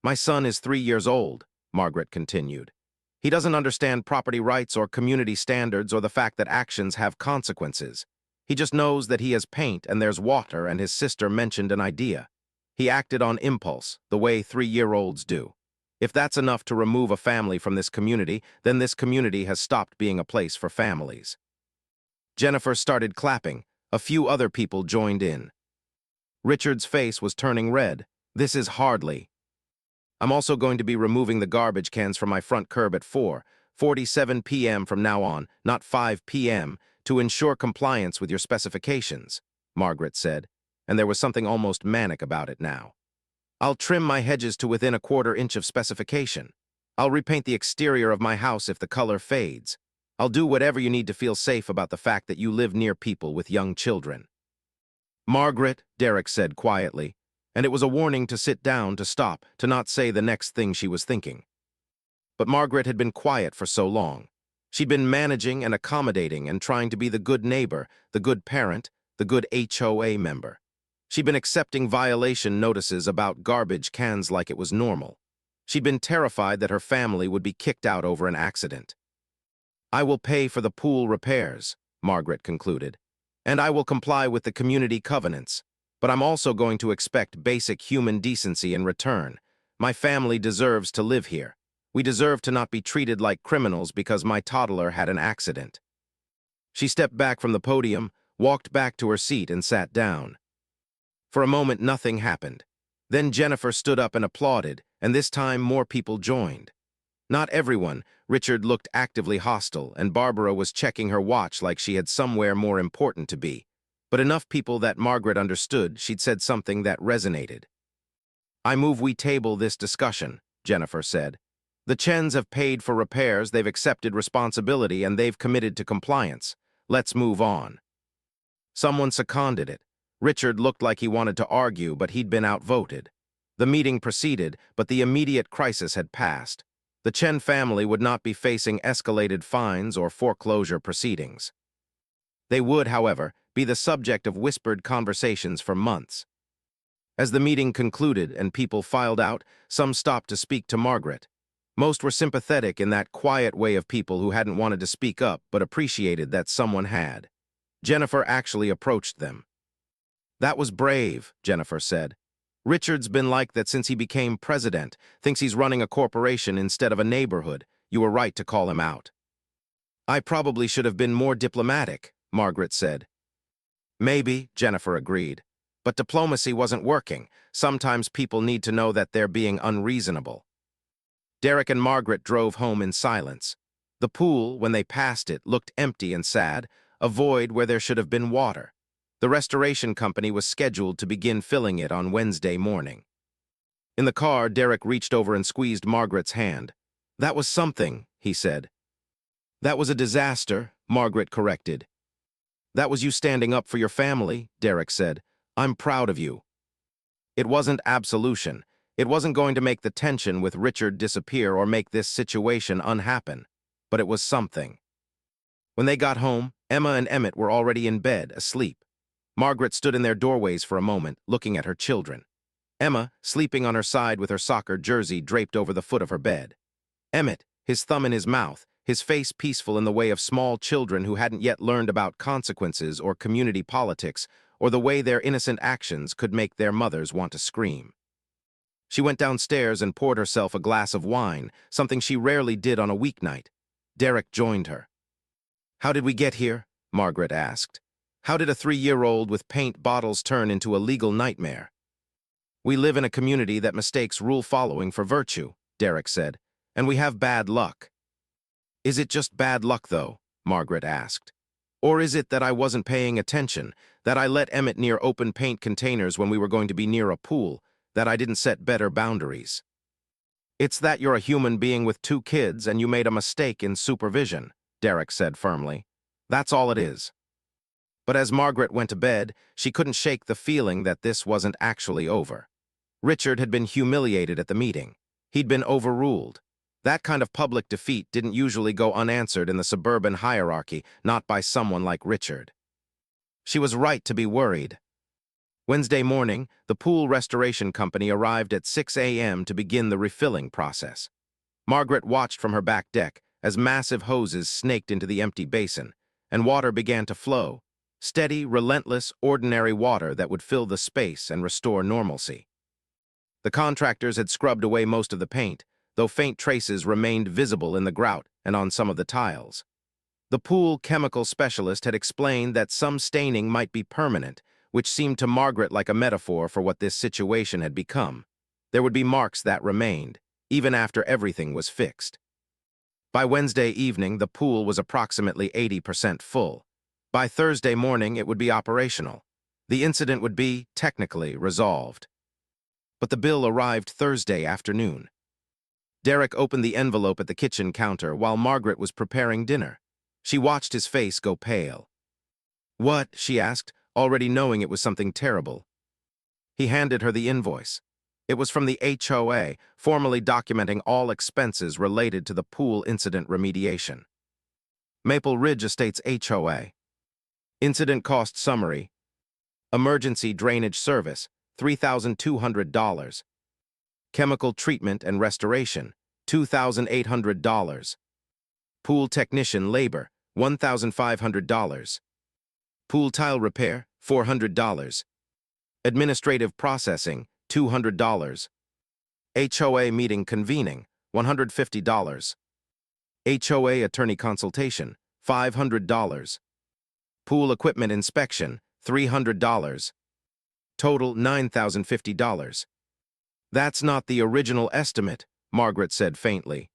My son is 3 years old, Margaret continued. He doesn't understand property rights or community standards or the fact that actions have consequences. He just knows that he has paint and there's water and his sister mentioned an idea. He acted on impulse, the way 3-year-olds do. If that's enough to remove a family from this community, then this community has stopped being a place for families. Jennifer started clapping. A few other people joined in. Richard's face was turning red. This is hardly. I'm also going to be removing the garbage cans from my front curb at 4:47 p.m. from now on, not 5 p.m., to ensure compliance with your specifications, Margaret said, and there was something almost manic about it now. I'll trim my hedges to within a 1/4 inch of specification. I'll repaint the exterior of my house if the color fades. I'll do whatever you need to feel safe about the fact that you live near people with young children. Margaret, Derek said quietly, and it was a warning to sit down, to stop, to not say the next thing she was thinking. But Margaret had been quiet for so long. She'd been managing and accommodating and trying to be the good neighbor, the good parent, the good HOA member. She'd been accepting violation notices about garbage cans like it was normal. She'd been terrified that her family would be kicked out over an accident. I will pay for the pool repairs, Margaret concluded, and I will comply with the community covenants, but I'm also going to expect basic human decency in return. My family deserves to live here. We deserve to not be treated like criminals because my toddler had an accident. She stepped back from the podium, walked back to her seat and sat down. For a moment, nothing happened. Then Jennifer stood up and applauded, and this time more people joined. Not everyone. Richard looked actively hostile, and Barbara was checking her watch like she had somewhere more important to be. But enough people that Margaret understood she'd said something that resonated. I move we table this discussion, Jennifer said. The Chens have paid for repairs, they've accepted responsibility, and they've committed to compliance. Let's move on. Someone seconded it. Richard looked like he wanted to argue, but he'd been outvoted. The meeting proceeded, but the immediate crisis had passed. The Chen family would not be facing escalated fines or foreclosure proceedings. They would, however, be the subject of whispered conversations for months. As the meeting concluded and people filed out, some stopped to speak to Margaret. Most were sympathetic in that quiet way of people who hadn't wanted to speak up but appreciated that someone had. Jennifer actually approached them. That was brave, Jennifer said. Richard's been like that since he became president, thinks he's running a corporation instead of a neighborhood. You were right to call him out. I probably should have been more diplomatic, Margaret said. Maybe, Jennifer agreed. But diplomacy wasn't working. Sometimes people need to know that they're being unreasonable. Derek and Margaret drove home in silence. The pool, when they passed it, looked empty and sad, a void where there should have been water. The restoration company was scheduled to begin filling it on Wednesday morning. In the car, Derek reached over and squeezed Margaret's hand. That was something, he said. That was a disaster, Margaret corrected. That was you standing up for your family, Derek said. I'm proud of you. It wasn't absolution. It wasn't going to make the tension with Richard disappear or make this situation unhappen. But it was something. When they got home, Emma and Emmett were already in bed, asleep. Margaret stood in their doorways for a moment, looking at her children. Emma, sleeping on her side with her soccer jersey draped over the foot of her bed. Emmett, his thumb in his mouth, his face peaceful in the way of small children who hadn't yet learned about consequences or community politics, or the way their innocent actions could make their mothers want to scream. She went downstairs and poured herself a glass of wine, something she rarely did on a weeknight. Derek joined her. How did we get here? Margaret asked. How did a 3-year-old with paint bottles turn into a legal nightmare? We live in a community that mistakes rule-following for virtue, Derek said, and we have bad luck. Is it just bad luck, though? Margaret asked. Or is it that I wasn't paying attention, that I let Emmett near open paint containers when we were going to be near a pool, that I didn't set better boundaries? It's that you're a human being with 2 kids and you made a mistake in supervision, Derek said firmly. That's all it is. But as Margaret went to bed, she couldn't shake the feeling that this wasn't actually over. Richard had been humiliated at the meeting. He'd been overruled. That kind of public defeat didn't usually go unanswered in the suburban hierarchy, not by someone like Richard. She was right to be worried. Wednesday morning, the pool restoration company arrived at 6 a.m. to begin the refilling process. Margaret watched from her back deck as massive hoses snaked into the empty basin, and water began to flow. Steady, relentless, ordinary water that would fill the space and restore normalcy. The contractors had scrubbed away most of the paint, though faint traces remained visible in the grout and on some of the tiles. The pool chemical specialist had explained that some staining might be permanent, which seemed to Margaret like a metaphor for what this situation had become. There would be marks that remained, even after everything was fixed. By Wednesday evening, the pool was approximately 80% full. By Thursday morning, it would be operational. The incident would be, technically, resolved. But the bill arrived Thursday afternoon. Derek opened the envelope at the kitchen counter while Margaret was preparing dinner. She watched his face go pale. What? She asked, already knowing it was something terrible. He handed her the invoice. It was from the HOA, formally documenting all expenses related to the pool incident remediation. Maple Ridge Estates HOA. Incident cost summary. Emergency drainage service, $3,200. Chemical treatment and restoration, $2,800. Pool technician labor, $1,500. Pool tile repair, $400. Administrative processing, $200. HOA meeting convening, $150. HOA attorney consultation, $500. Pool equipment inspection, $300. Total, $9,050. That's not the original estimate, Margaret said faintly.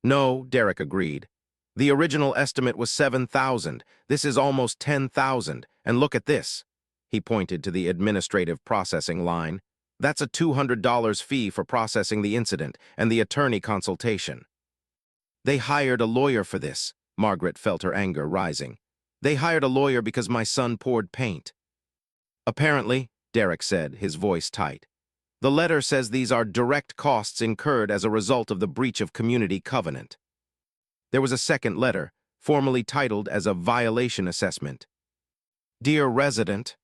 No, Derek agreed. The original estimate was $7,000. This is almost $10,000. And look at this. He pointed to the administrative processing line. That's a $200 fee for processing the incident and the attorney consultation. They hired a lawyer for this. Margaret felt her anger rising. They hired a lawyer because my son poured paint. Apparently, Derek said, his voice tight. The letter says these are direct costs incurred as a result of the breach of community covenant. There was a second letter, formally titled as a violation assessment. Dear resident,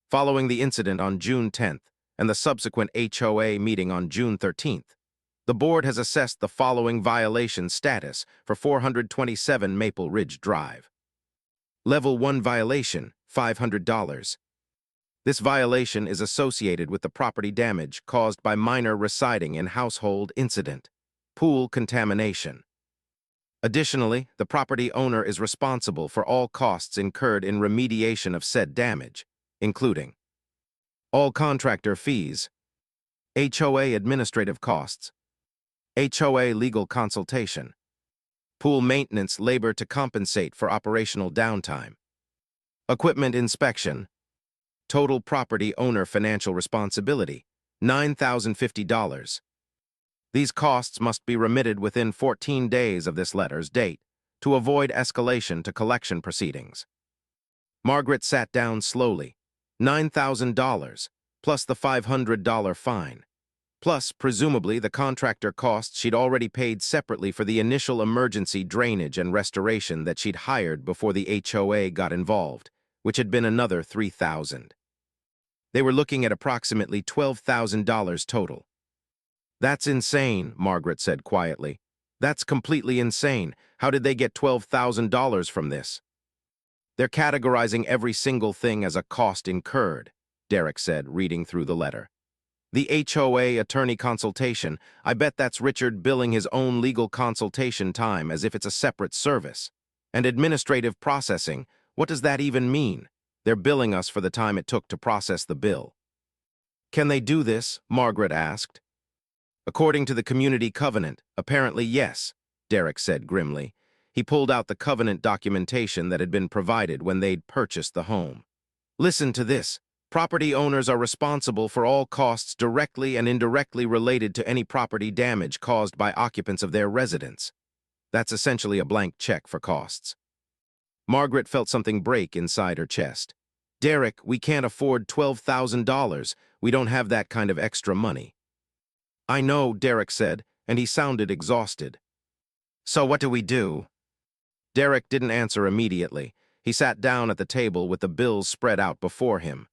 following the incident on June 10th and the subsequent HOA meeting on June 13th, the board has assessed the following violation status for 427 Maple Ridge Drive. Level 1 violation, $500. This violation is associated with the property damage caused by minor residing in household incident, pool contamination. Additionally, the property owner is responsible for all costs incurred in remediation of said damage, including all contractor fees, HOA administrative costs, HOA legal consultation, pool maintenance labor to compensate for operational downtime, equipment inspection, total property owner financial responsibility, $9,050. These costs must be remitted within 14 days of this letter's date to avoid escalation to collection proceedings. Margaret sat down slowly. $9,000, plus the $500 fine, plus, presumably, the contractor costs she'd already paid separately for the initial emergency drainage and restoration that she'd hired before the HOA got involved, which had been another $3,000. They were looking at approximately $12,000 total. That's insane, Margaret said quietly. That's completely insane. How did they get $12,000 from this? They're categorizing every single thing as a cost incurred, Derek said, reading through the letter. The HOA attorney consultation, I bet that's Richard billing his own legal consultation time as if it's a separate service. And administrative processing, what does that even mean? They're billing us for the time it took to process the bill. Can they do this? Margaret asked. According to the community covenant, apparently yes, Derek said grimly. He pulled out the covenant documentation that had been provided when they'd purchased the home. Listen to this. Property owners are responsible for all costs directly and indirectly related to any property damage caused by occupants of their residence. That's essentially a blank check for costs. Margaret felt something break inside her chest. Derek, we can't afford $12,000. We don't have that kind of extra money. I know, Derek said, and he sounded exhausted. So what do we do? Derek didn't answer immediately. He sat down at the table with the bills spread out before him.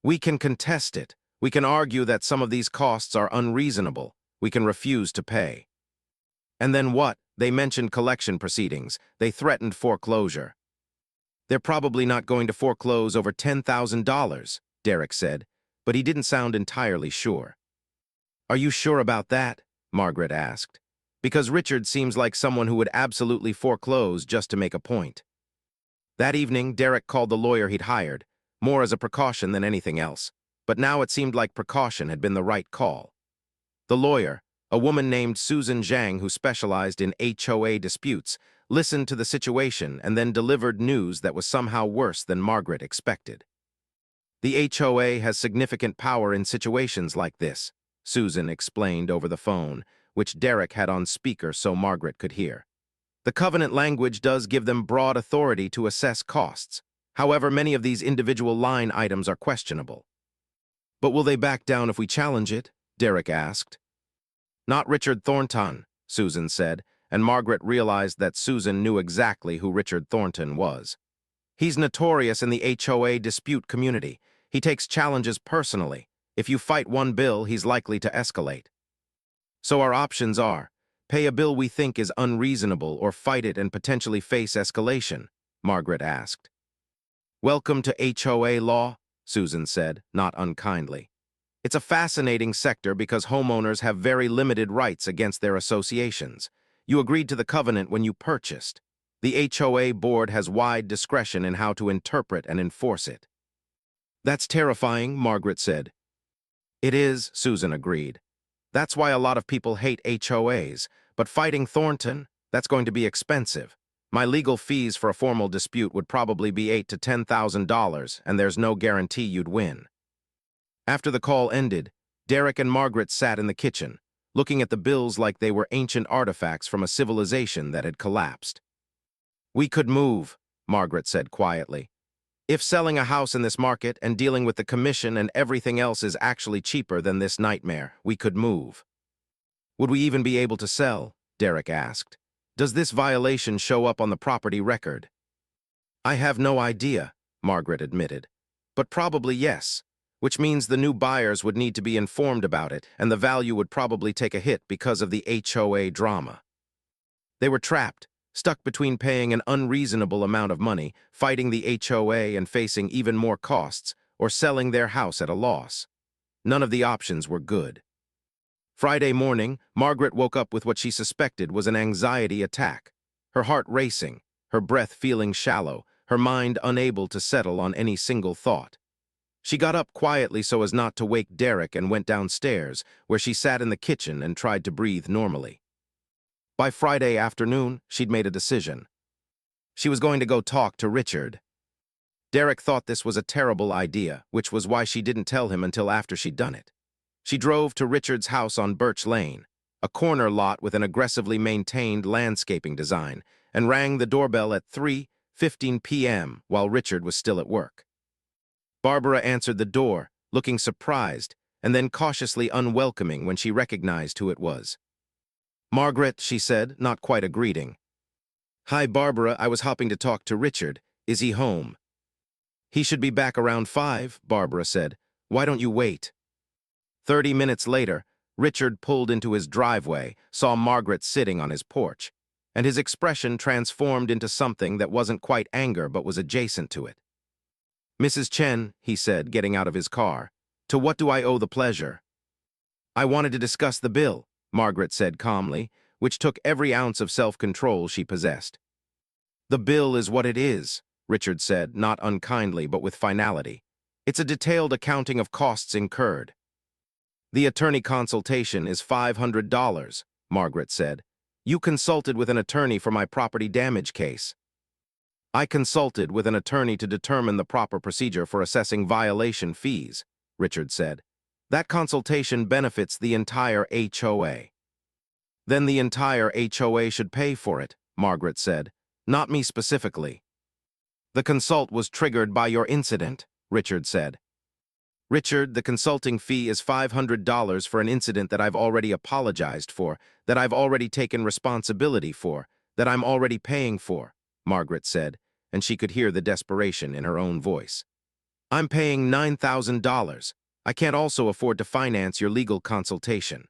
We can contest it. We can argue that some of these costs are unreasonable. We can refuse to pay. And then what? They mentioned collection proceedings. They threatened foreclosure. They're probably not going to foreclose over $10,000, Derek said, but he didn't sound entirely sure. Are you sure about that? Margaret asked. Because Richard seems like someone who would absolutely foreclose just to make a point. That evening, Derek called the lawyer he'd hired, more as a precaution than anything else, but now it seemed like precaution had been the right call. The lawyer, a woman named Susan Zhang who specialized in HOA disputes, listened to the situation and then delivered news that was somehow worse than Margaret expected. The HOA has significant power in situations like this, Susan explained over the phone, which Derek had on speaker so Margaret could hear. The covenant language does give them broad authority to assess costs. However, many of these individual line items are questionable. But will they back down if we challenge it? Derek asked. Not Richard Thornton, Susan said, and Margaret realized that Susan knew exactly who Richard Thornton was. He's notorious in the HOA dispute community. He takes challenges personally. If you fight one bill, he's likely to escalate. So our options are, pay a bill we think is unreasonable or fight it and potentially face escalation, Margaret asked. Welcome to HOA law, Susan said, not unkindly. It's a fascinating sector because homeowners have very limited rights against their associations. You agreed to the covenant when you purchased. The HOA board has wide discretion in how to interpret and enforce it. That's terrifying, Margaret said. It is, Susan agreed. That's why a lot of people hate HOAs, but fighting Thornton, that's going to be expensive. My legal fees for a formal dispute would probably be $8,000 to $10,000, and there's no guarantee you'd win. After the call ended, Derek and Margaret sat in the kitchen, looking at the bills like they were ancient artifacts from a civilization that had collapsed. "We could move," Margaret said quietly. "If selling a house in this market and dealing with the commission and everything else is actually cheaper than this nightmare, we could move." "Would we even be able to sell?" Derek asked. "Does this violation show up on the property record?" "I have no idea," Margaret admitted. "But probably yes, which means the new buyers would need to be informed about it, and the value would probably take a hit because of the HOA drama." They were trapped, stuck between paying an unreasonable amount of money, fighting the HOA and facing even more costs, or selling their house at a loss. None of the options were good. Friday morning, Margaret woke up with what she suspected was an anxiety attack. Her heart racing, her breath feeling shallow, her mind unable to settle on any single thought. She got up quietly so as not to wake Derek and went downstairs, where she sat in the kitchen and tried to breathe normally. By Friday afternoon, she'd made a decision. She was going to go talk to Richard. Derek thought this was a terrible idea, which was why she didn't tell him until after she'd done it. She drove to Richard's house on Birch Lane, a corner lot with an aggressively maintained landscaping design, and rang the doorbell at 3:15 p.m. while Richard was still at work. Barbara answered the door, looking surprised, and then cautiously unwelcoming when she recognized who it was. "Margaret," she said, not quite a greeting. "Hi, Barbara, I was hoping to talk to Richard. Is he home?" "He should be back around 5, Barbara said. "Why don't you wait?" 30 minutes later, Richard pulled into his driveway, saw Margaret sitting on his porch, and his expression transformed into something that wasn't quite anger but was adjacent to it. "Mrs. Chen," he said, getting out of his car, "to what do I owe the pleasure?" "I wanted to discuss the bill," Margaret said calmly, which took every ounce of self-control she possessed. "The bill is what it is," Richard said, not unkindly but with finality. "It's a detailed accounting of costs incurred." "The attorney consultation is $500, Margaret said. "You consulted with an attorney for my property damage case." "I consulted with an attorney to determine the proper procedure for assessing violation fees," Richard said. "That consultation benefits the entire HOA." "Then the entire HOA should pay for it," Margaret said. "Not me specifically." "The consult was triggered by your incident," Richard said. "Richard, the consulting fee is $500 for an incident that I've already apologized for, that I've already taken responsibility for, that I'm already paying for," Margaret said, and she could hear the desperation in her own voice. "I'm paying $9,000. I can't also afford to finance your legal consultation."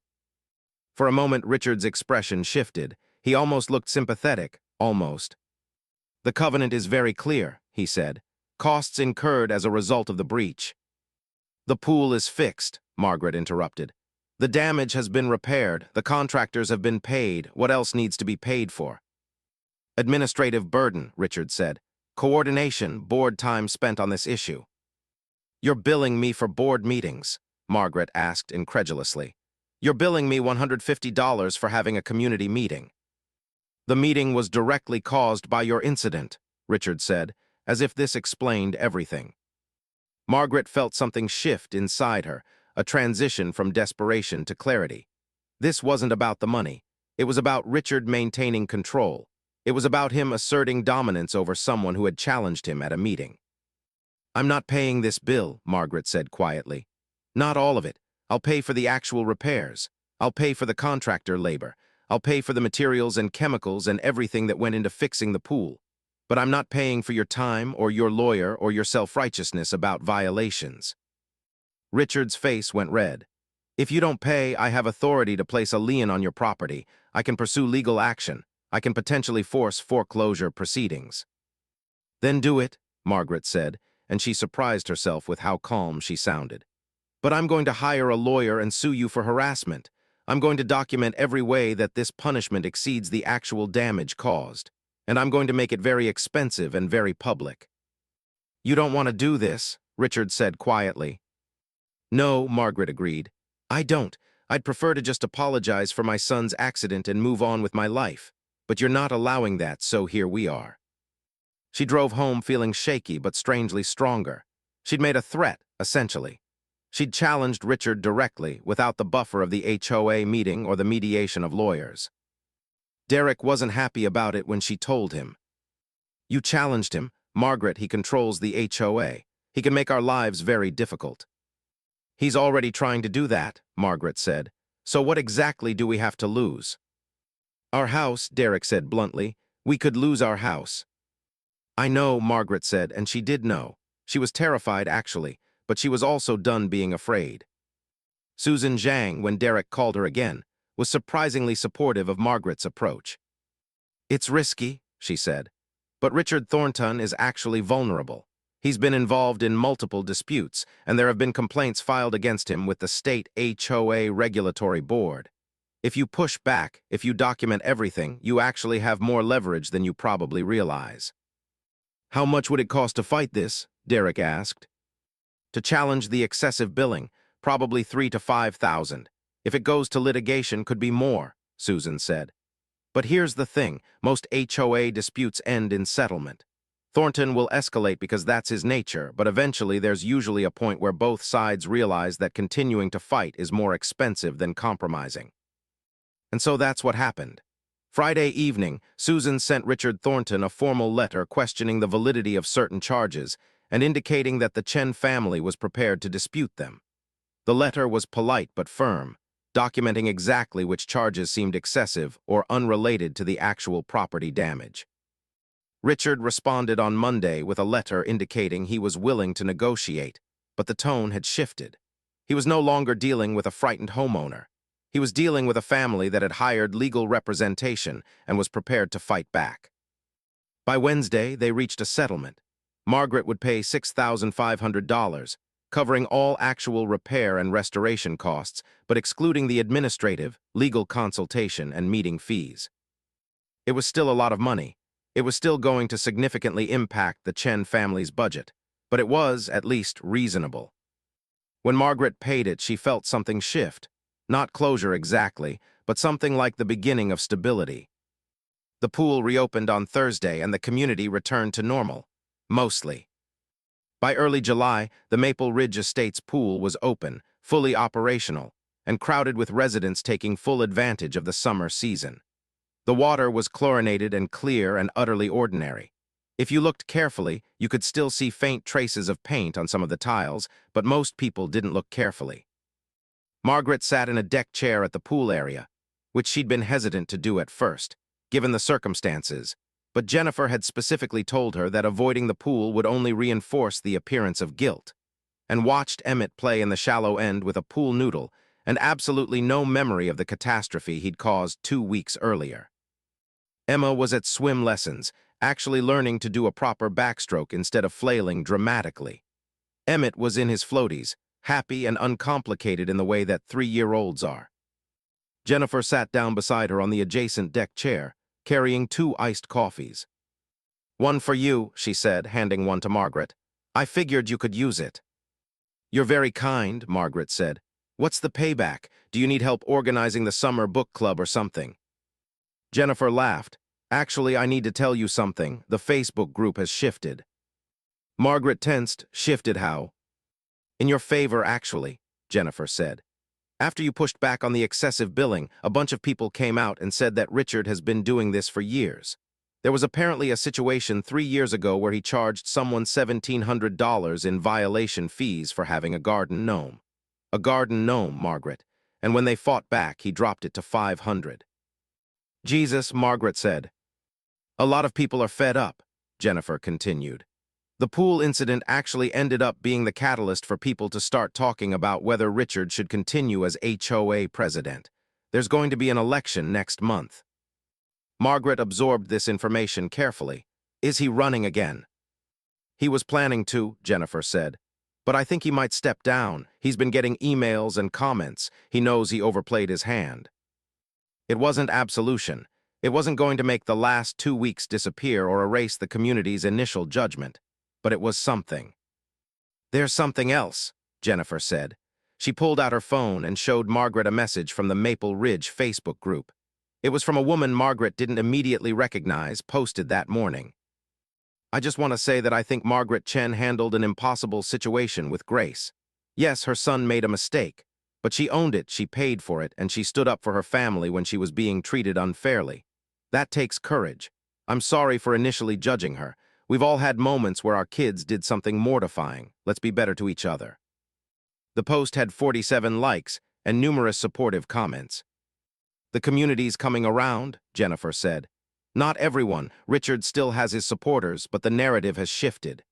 For a moment, Richard's expression shifted. He almost looked sympathetic, almost. "The covenant is very clear," he said. "Costs incurred as a result of the breach." "The pool is fixed," Margaret interrupted. "The damage has been repaired, the contractors have been paid, what else needs to be paid for?" "Administrative burden," Richard said. "Coordination, board time spent on this issue." "You're billing me for board meetings?" Margaret asked incredulously. "You're billing me $150 for having a community meeting." "The meeting was directly caused by your incident," Richard said, as if this explained everything. Margaret felt something shift inside her, a transition from desperation to clarity. This wasn't about the money. It was about Richard maintaining control. It was about him asserting dominance over someone who had challenged him at a meeting. "I'm not paying this bill," Margaret said quietly. "Not all of it. I'll pay for the actual repairs. I'll pay for the contractor labor. I'll pay for the materials and chemicals and everything that went into fixing the pool. But I'm not paying for your time or your lawyer or your self-righteousness about violations." Richard's face went red. "If you don't pay, I have authority to place a lien on your property. I can pursue legal action. I can potentially force foreclosure proceedings." "Then do it," Margaret said, and she surprised herself with how calm she sounded. "But I'm going to hire a lawyer and sue you for harassment. I'm going to document every way that this punishment exceeds the actual damage caused. And I'm going to make it very expensive and very public." "You don't want to do this," Richard said quietly. "No," Margaret agreed. "I don't. I'd prefer to just apologize for my son's accident and move on with my life. But you're not allowing that, so here we are." She drove home feeling shaky but strangely stronger. She'd made a threat, essentially. She'd challenged Richard directly, without the buffer of the HOA meeting or the mediation of lawyers. Derek wasn't happy about it when she told him. "You challenged him. Margaret, he controls the HOA. He can make our lives very difficult." "He's already trying to do that," Margaret said. "So what exactly do we have to lose?" "Our house," Derek said bluntly. "We could lose our house." "I know," Margaret said, and she did know. She was terrified, actually, but she was also done being afraid. Susan Zhang, when Derek called her again, was surprisingly supportive of Margaret's approach. "It's risky," she said, "but Richard Thornton is actually vulnerable. He's been involved in multiple disputes, and there have been complaints filed against him with the state HOA regulatory board. If you push back, if you document everything, you actually have more leverage than you probably realize." "How much would it cost to fight this?" Derek asked. "To challenge the excessive billing, probably $3,000 to $5,000. If it goes to litigation, could be more," Susan said. "But here's the thing, most HOA disputes end in settlement. Thornton will escalate because that's his nature, but eventually there's usually a point where both sides realize that continuing to fight is more expensive than compromising." And so that's what happened. Friday evening, Susan sent Richard Thornton a formal letter questioning the validity of certain charges and indicating that the Chen family was prepared to dispute them. The letter was polite but firm, documenting exactly which charges seemed excessive or unrelated to the actual property damage. Richard responded on Monday with a letter indicating he was willing to negotiate, but the tone had shifted. He was no longer dealing with a frightened homeowner. He was dealing with a family that had hired legal representation and was prepared to fight back. By Wednesday, they reached a settlement. Margaret would pay $6,500, covering all actual repair and restoration costs, but excluding the administrative, legal consultation, and meeting fees. It was still a lot of money. It was still going to significantly impact the Chen family's budget, but it was, at least, reasonable. When Margaret paid it, she felt something shift. Not closure exactly, but something like the beginning of stability. The pool reopened on Thursday and the community returned to normal. Mostly. By early July, the Maple Ridge Estates pool was open, fully operational, and crowded with residents taking full advantage of the summer season. The water was chlorinated and clear and utterly ordinary. If you looked carefully, you could still see faint traces of paint on some of the tiles, but most people didn't look carefully. Margaret sat in a deck chair at the pool area, which she'd been hesitant to do at first, given the circumstances, but Jennifer had specifically told her that avoiding the pool would only reinforce the appearance of guilt, and watched Emmett play in the shallow end with a pool noodle and absolutely no memory of the catastrophe he'd caused 2 weeks earlier. Emma was at swim lessons, actually learning to do a proper backstroke instead of flailing dramatically. Emmett was in his floaties, happy and uncomplicated in the way that 3-year-olds are. Jennifer sat down beside her on the adjacent deck chair, carrying 2 iced coffees. "One for you," she said, handing one to Margaret. "I figured you could use it." "You're very kind," Margaret said. "What's the payback? Do you need help organizing the summer book club or something?" Jennifer laughed. "Actually, I need to tell you something. The Facebook group has shifted." Margaret tensed. "Shifted how?" "In your favor, actually," Jennifer said. "After you pushed back on the excessive billing, a bunch of people came out and said that Richard has been doing this for years. There was apparently a situation 3 years ago where he charged someone $1,700 in violation fees for having a garden gnome. A garden gnome, Margaret. And when they fought back, he dropped it to $500. "Jesus," Margaret said. "A lot of people are fed up," Jennifer continued. "The pool incident actually ended up being the catalyst for people to start talking about whether Richard should continue as HOA president. There's going to be an election next month." Margaret absorbed this information carefully. "Is he running again?" "He was planning to," Jennifer said. "But I think he might step down. He's been getting emails and comments. He knows he overplayed his hand." It wasn't absolution. It wasn't going to make the last 2 weeks disappear or erase the community's initial judgment. But it was something. "There's something else," Jennifer said. She pulled out her phone and showed Margaret a message from the Maple Ridge Facebook group. It was from a woman Margaret didn't immediately recognize, posted that morning. "I just want to say that I think Margaret Chen handled an impossible situation with grace. Yes, her son made a mistake, but she owned it, she paid for it, and she stood up for her family when she was being treated unfairly. That takes courage. I'm sorry for initially judging her. We've all had moments where our kids did something mortifying. Let's be better to each other. The post had 47 likes and numerous supportive comments. The community's coming around, Jennifer said. Not everyone. Richard still has his supporters, but the narrative has shifted.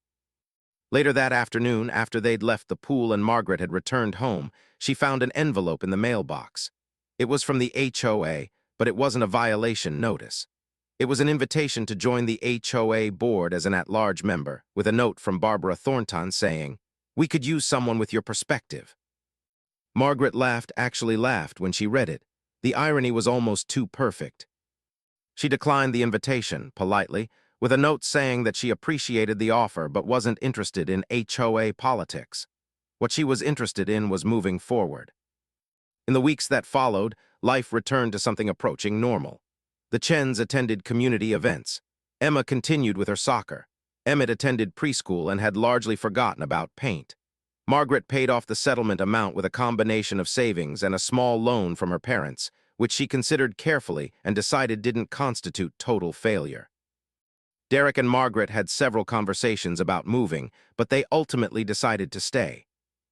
Later that afternoon, after they'd left the pool and Margaret had returned home, she found an envelope in the mailbox. It was from the HOA, but it wasn't a violation notice. It was an invitation to join the HOA board as an at-large member, with a note from Barbara Thornton saying, "We could use someone with your perspective." Margaret actually laughed when she read it. The irony was almost too perfect. She declined the invitation, politely, with a note saying that she appreciated the offer but wasn't interested in HOA politics. What she was interested in was moving forward. In the weeks that followed, life returned to something approaching normal. The Chens attended community events. Emma continued with her soccer. Emmett attended preschool and had largely forgotten about paint. Margaret paid off the settlement amount with a combination of savings and a small loan from her parents, which she considered carefully and decided didn't constitute total failure. Derek and Margaret had several conversations about moving, but they ultimately decided to stay.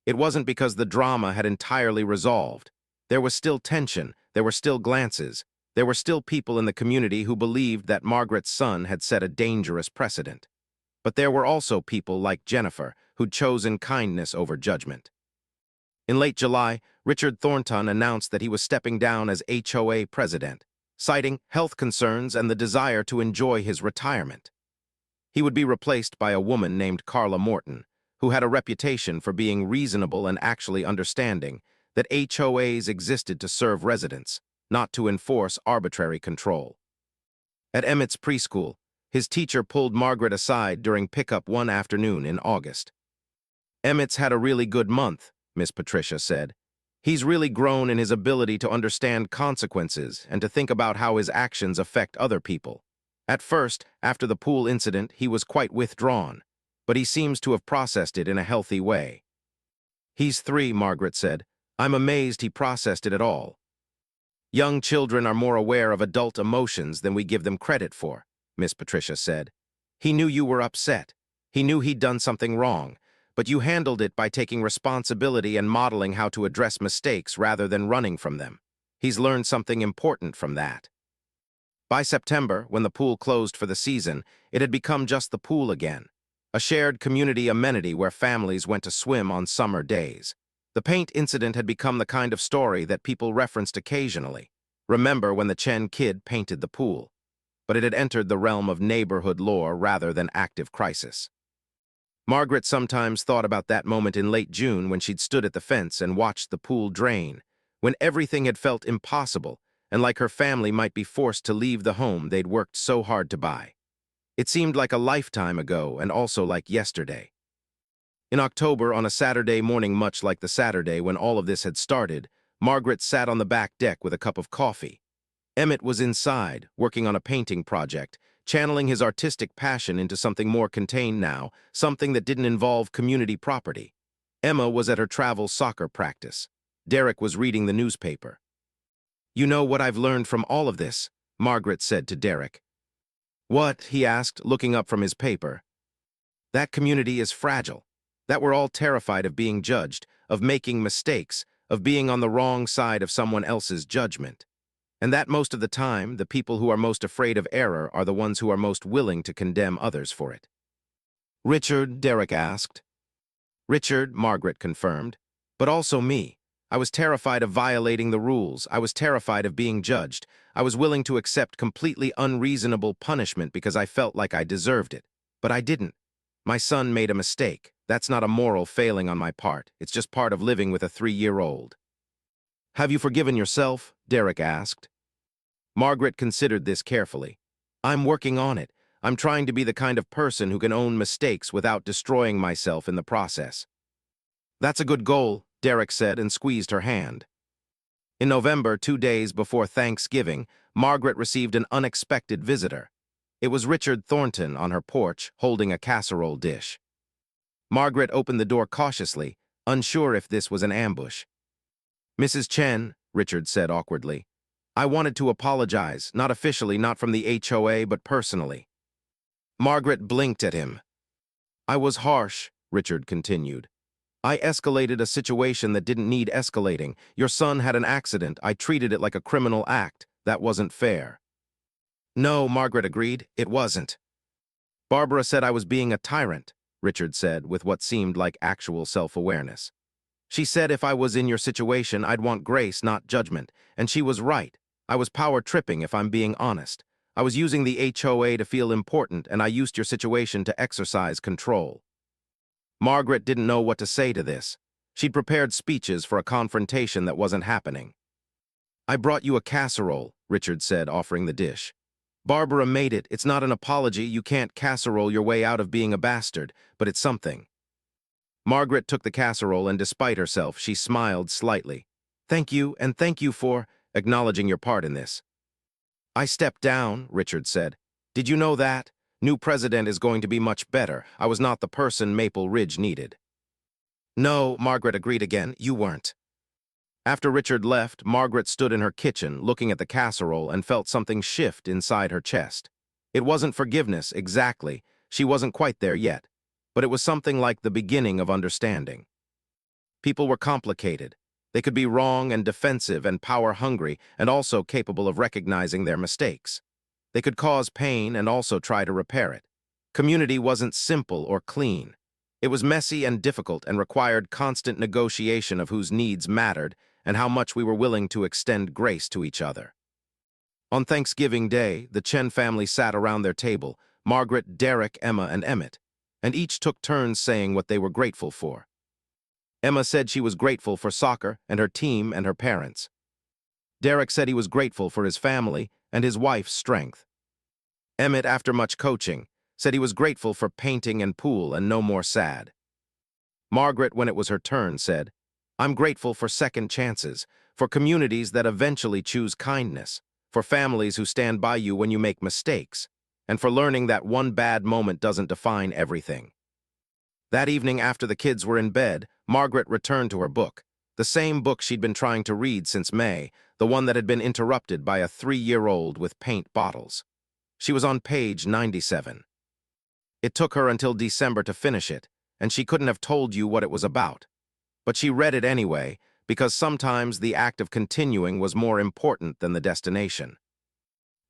It wasn't because the drama had entirely resolved. There was still tension, there were still glances, there were still people in the community who believed that Margaret's son had set a dangerous precedent. But there were also people like Jennifer who'd chosen kindness over judgment. In late July, Richard Thornton announced that he was stepping down as HOA president, citing health concerns and the desire to enjoy his retirement. He would be replaced by a woman named Carla Morton, who had a reputation for being reasonable and actually understanding that HOAs existed to serve residents, not to enforce arbitrary control. At Emmett's preschool, his teacher pulled Margaret aside during pickup one afternoon in August. "Emmett's had a really good month," Miss Patricia said. "He's really grown in his ability to understand consequences and to think about how his actions affect other people. At first, after the pool incident, he was quite withdrawn, but he seems to have processed it in a healthy way." "He's 3, Margaret said. "I'm amazed he processed it at all." "Young children are more aware of adult emotions than we give them credit for," Miss Patricia said. "He knew you were upset. He knew he'd done something wrong, but you handled it by taking responsibility and modeling how to address mistakes rather than running from them. He's learned something important from that." By September, when the pool closed for the season, it had become just the pool again, a shared community amenity where families went to swim on summer days. The paint incident had become the kind of story that people referenced occasionally. Remember when the Chen kid painted the pool? But it had entered the realm of neighborhood lore rather than active crisis. Margaret sometimes thought about that moment in late June when she'd stood at the fence and watched the pool drain, when everything had felt impossible and like her family might be forced to leave the home they'd worked so hard to buy. It seemed like a lifetime ago and also like yesterday. In October, on a Saturday morning much like the Saturday when all of this had started, Margaret sat on the back deck with a cup of coffee. Emmett was inside, working on a painting project, channeling his artistic passion into something more contained now, something that didn't involve community property. Emma was at her travel soccer practice. Derek was reading the newspaper. "You know what I've learned from all of this?" Margaret said to Derek. "What?" he asked, looking up from his paper. "That community is fragile. That we're all terrified of being judged, of making mistakes, of being on the wrong side of someone else's judgment. And that most of the time, the people who are most afraid of error are the ones who are most willing to condemn others for it." "Richard?" Derek asked. "Richard," Margaret confirmed. "But also me. I was terrified of violating the rules. I was terrified of being judged. I was willing to accept completely unreasonable punishment because I felt like I deserved it. But I didn't. My son made a mistake. That's not a moral failing on my part. It's just part of living with a 3-year-old. "Have you forgiven yourself?" Derek asked. Margaret considered this carefully. "I'm working on it. I'm trying to be the kind of person who can own mistakes without destroying myself in the process." "That's a good goal," Derek said and squeezed her hand. In November, 2 days before Thanksgiving, Margaret received an unexpected visitor. It was Richard Thornton on her porch, holding a casserole dish. Margaret opened the door cautiously, unsure if this was an ambush. "Mrs. Chen," Richard said awkwardly, "I wanted to apologize, not officially, not from the HOA, but personally." Margaret blinked at him. "I was harsh," Richard continued. "I escalated a situation that didn't need escalating. Your son had an accident. I treated it like a criminal act. That wasn't fair." "No," Margaret agreed, "it wasn't." "Barbara said I was being a tyrant," Richard said, with what seemed like actual self-awareness. "She said if I was in your situation, I'd want grace, not judgment. And she was right. I was power-tripping, if I'm being honest. I was using the HOA to feel important, and I used your situation to exercise control." Margaret didn't know what to say to this. She'd prepared speeches for a confrontation that wasn't happening. "I brought you a casserole," Richard said, offering the dish. "Barbara made it. It's not an apology. You can't casserole your way out of being a bastard, but it's something." Margaret took the casserole, and despite herself, she smiled slightly. "Thank you, and thank you for acknowledging your part in this." "I stepped down," Richard said. "Did you know that? New president is going to be much better. I was not the person Maple Ridge needed." "No," Margaret agreed again, "you weren't." After Richard left, Margaret stood in her kitchen, looking at the casserole, and felt something shift inside her chest. It wasn't forgiveness, exactly. She wasn't quite there yet. But it was something like the beginning of understanding. People were complicated. They could be wrong and defensive and power-hungry, and also capable of recognizing their mistakes. They could cause pain and also try to repair it. Community wasn't simple or clean. It was messy and difficult and required constant negotiation of whose needs mattered and how much we were willing to extend grace to each other. On Thanksgiving Day, the Chen family sat around their table, Margaret, Derek, Emma, and Emmett, and each took turns saying what they were grateful for. Emma said she was grateful for soccer and her team and her parents. Derek said he was grateful for his family and his wife's strength. Emmett, after much coaching, said he was grateful for painting and pool and no more sad. Margaret, when it was her turn, said, "I'm grateful for second chances, for communities that eventually choose kindness, for families who stand by you when you make mistakes, and for learning that one bad moment doesn't define everything." That evening, after the kids were in bed, Margaret returned to her book, the same book she'd been trying to read since May, the one that had been interrupted by a 3-year-old with paint bottles. She was on page 97. It took her until December to finish it, and she couldn't have told you what it was about. But she read it anyway, because sometimes the act of continuing was more important than the destination.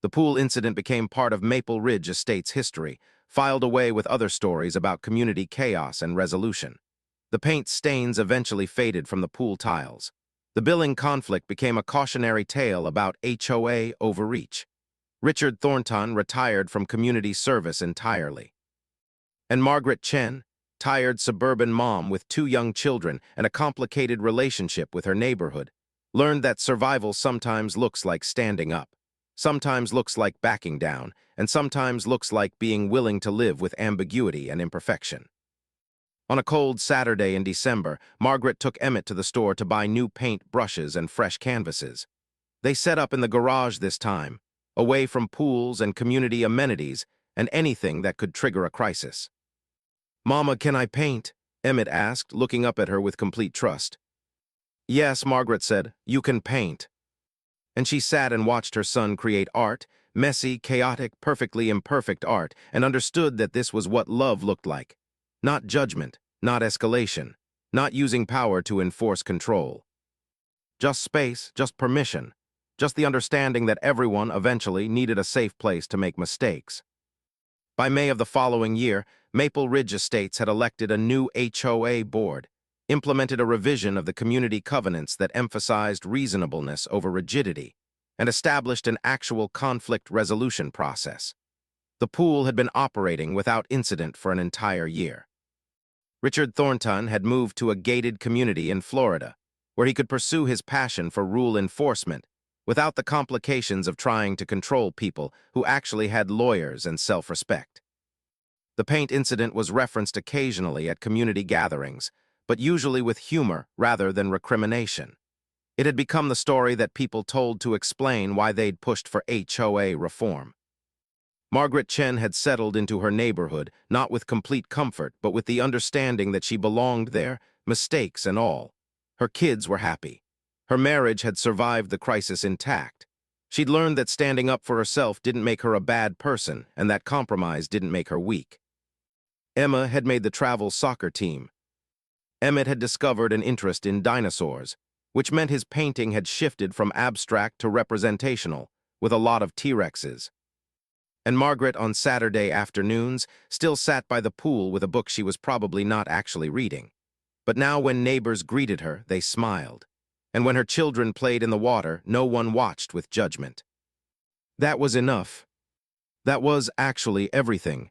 The pool incident became part of Maple Ridge Estate's history, filed away with other stories about community chaos and resolution. The paint stains eventually faded from the pool tiles. The billing conflict became a cautionary tale about HOA overreach. Richard Thornton retired from community service entirely. And Margaret Chen, tired suburban mom with 2 young children and a complicated relationship with her neighborhood, learned that survival sometimes looks like standing up, sometimes looks like backing down, and sometimes looks like being willing to live with ambiguity and imperfection. On a cold Saturday in December, Margaret took Emmett to the store to buy new paint brushes and fresh canvases. They set up in the garage this time, away from pools and community amenities and anything that could trigger a crisis. "Mama, can I paint?" Emmett asked, looking up at her with complete trust. "Yes," Margaret said, "you can paint." And she sat and watched her son create art, messy, chaotic, perfectly imperfect art, and understood that this was what love looked like. Not judgment, not escalation, not using power to enforce control. Just space, just permission, just the understanding that everyone eventually needed a safe place to make mistakes. By May of the following year, Maple Ridge Estates had elected a new HOA board, implemented a revision of the community covenants that emphasized reasonableness over rigidity, and established an actual conflict resolution process. The pool had been operating without incident for an entire year. Richard Thornton had moved to a gated community in Florida, where he could pursue his passion for rule enforcement without the complications of trying to control people who actually had lawyers and self-respect. The paint incident was referenced occasionally at community gatherings, but usually with humor rather than recrimination. It had become the story that people told to explain why they'd pushed for HOA reform. Margaret Chen had settled into her neighborhood, not with complete comfort, but with the understanding that she belonged there, mistakes and all. Her kids were happy. Her marriage had survived the crisis intact. She'd learned that standing up for herself didn't make her a bad person, and that compromise didn't make her weak. Emma had made the travel soccer team. Emmett had discovered an interest in dinosaurs, which meant his painting had shifted from abstract to representational, with a lot of T-Rexes. And Margaret, on Saturday afternoons, still sat by the pool with a book she was probably not actually reading. But now when neighbors greeted her, they smiled. And when her children played in the water, no one watched with judgment. That was enough. That was actually everything.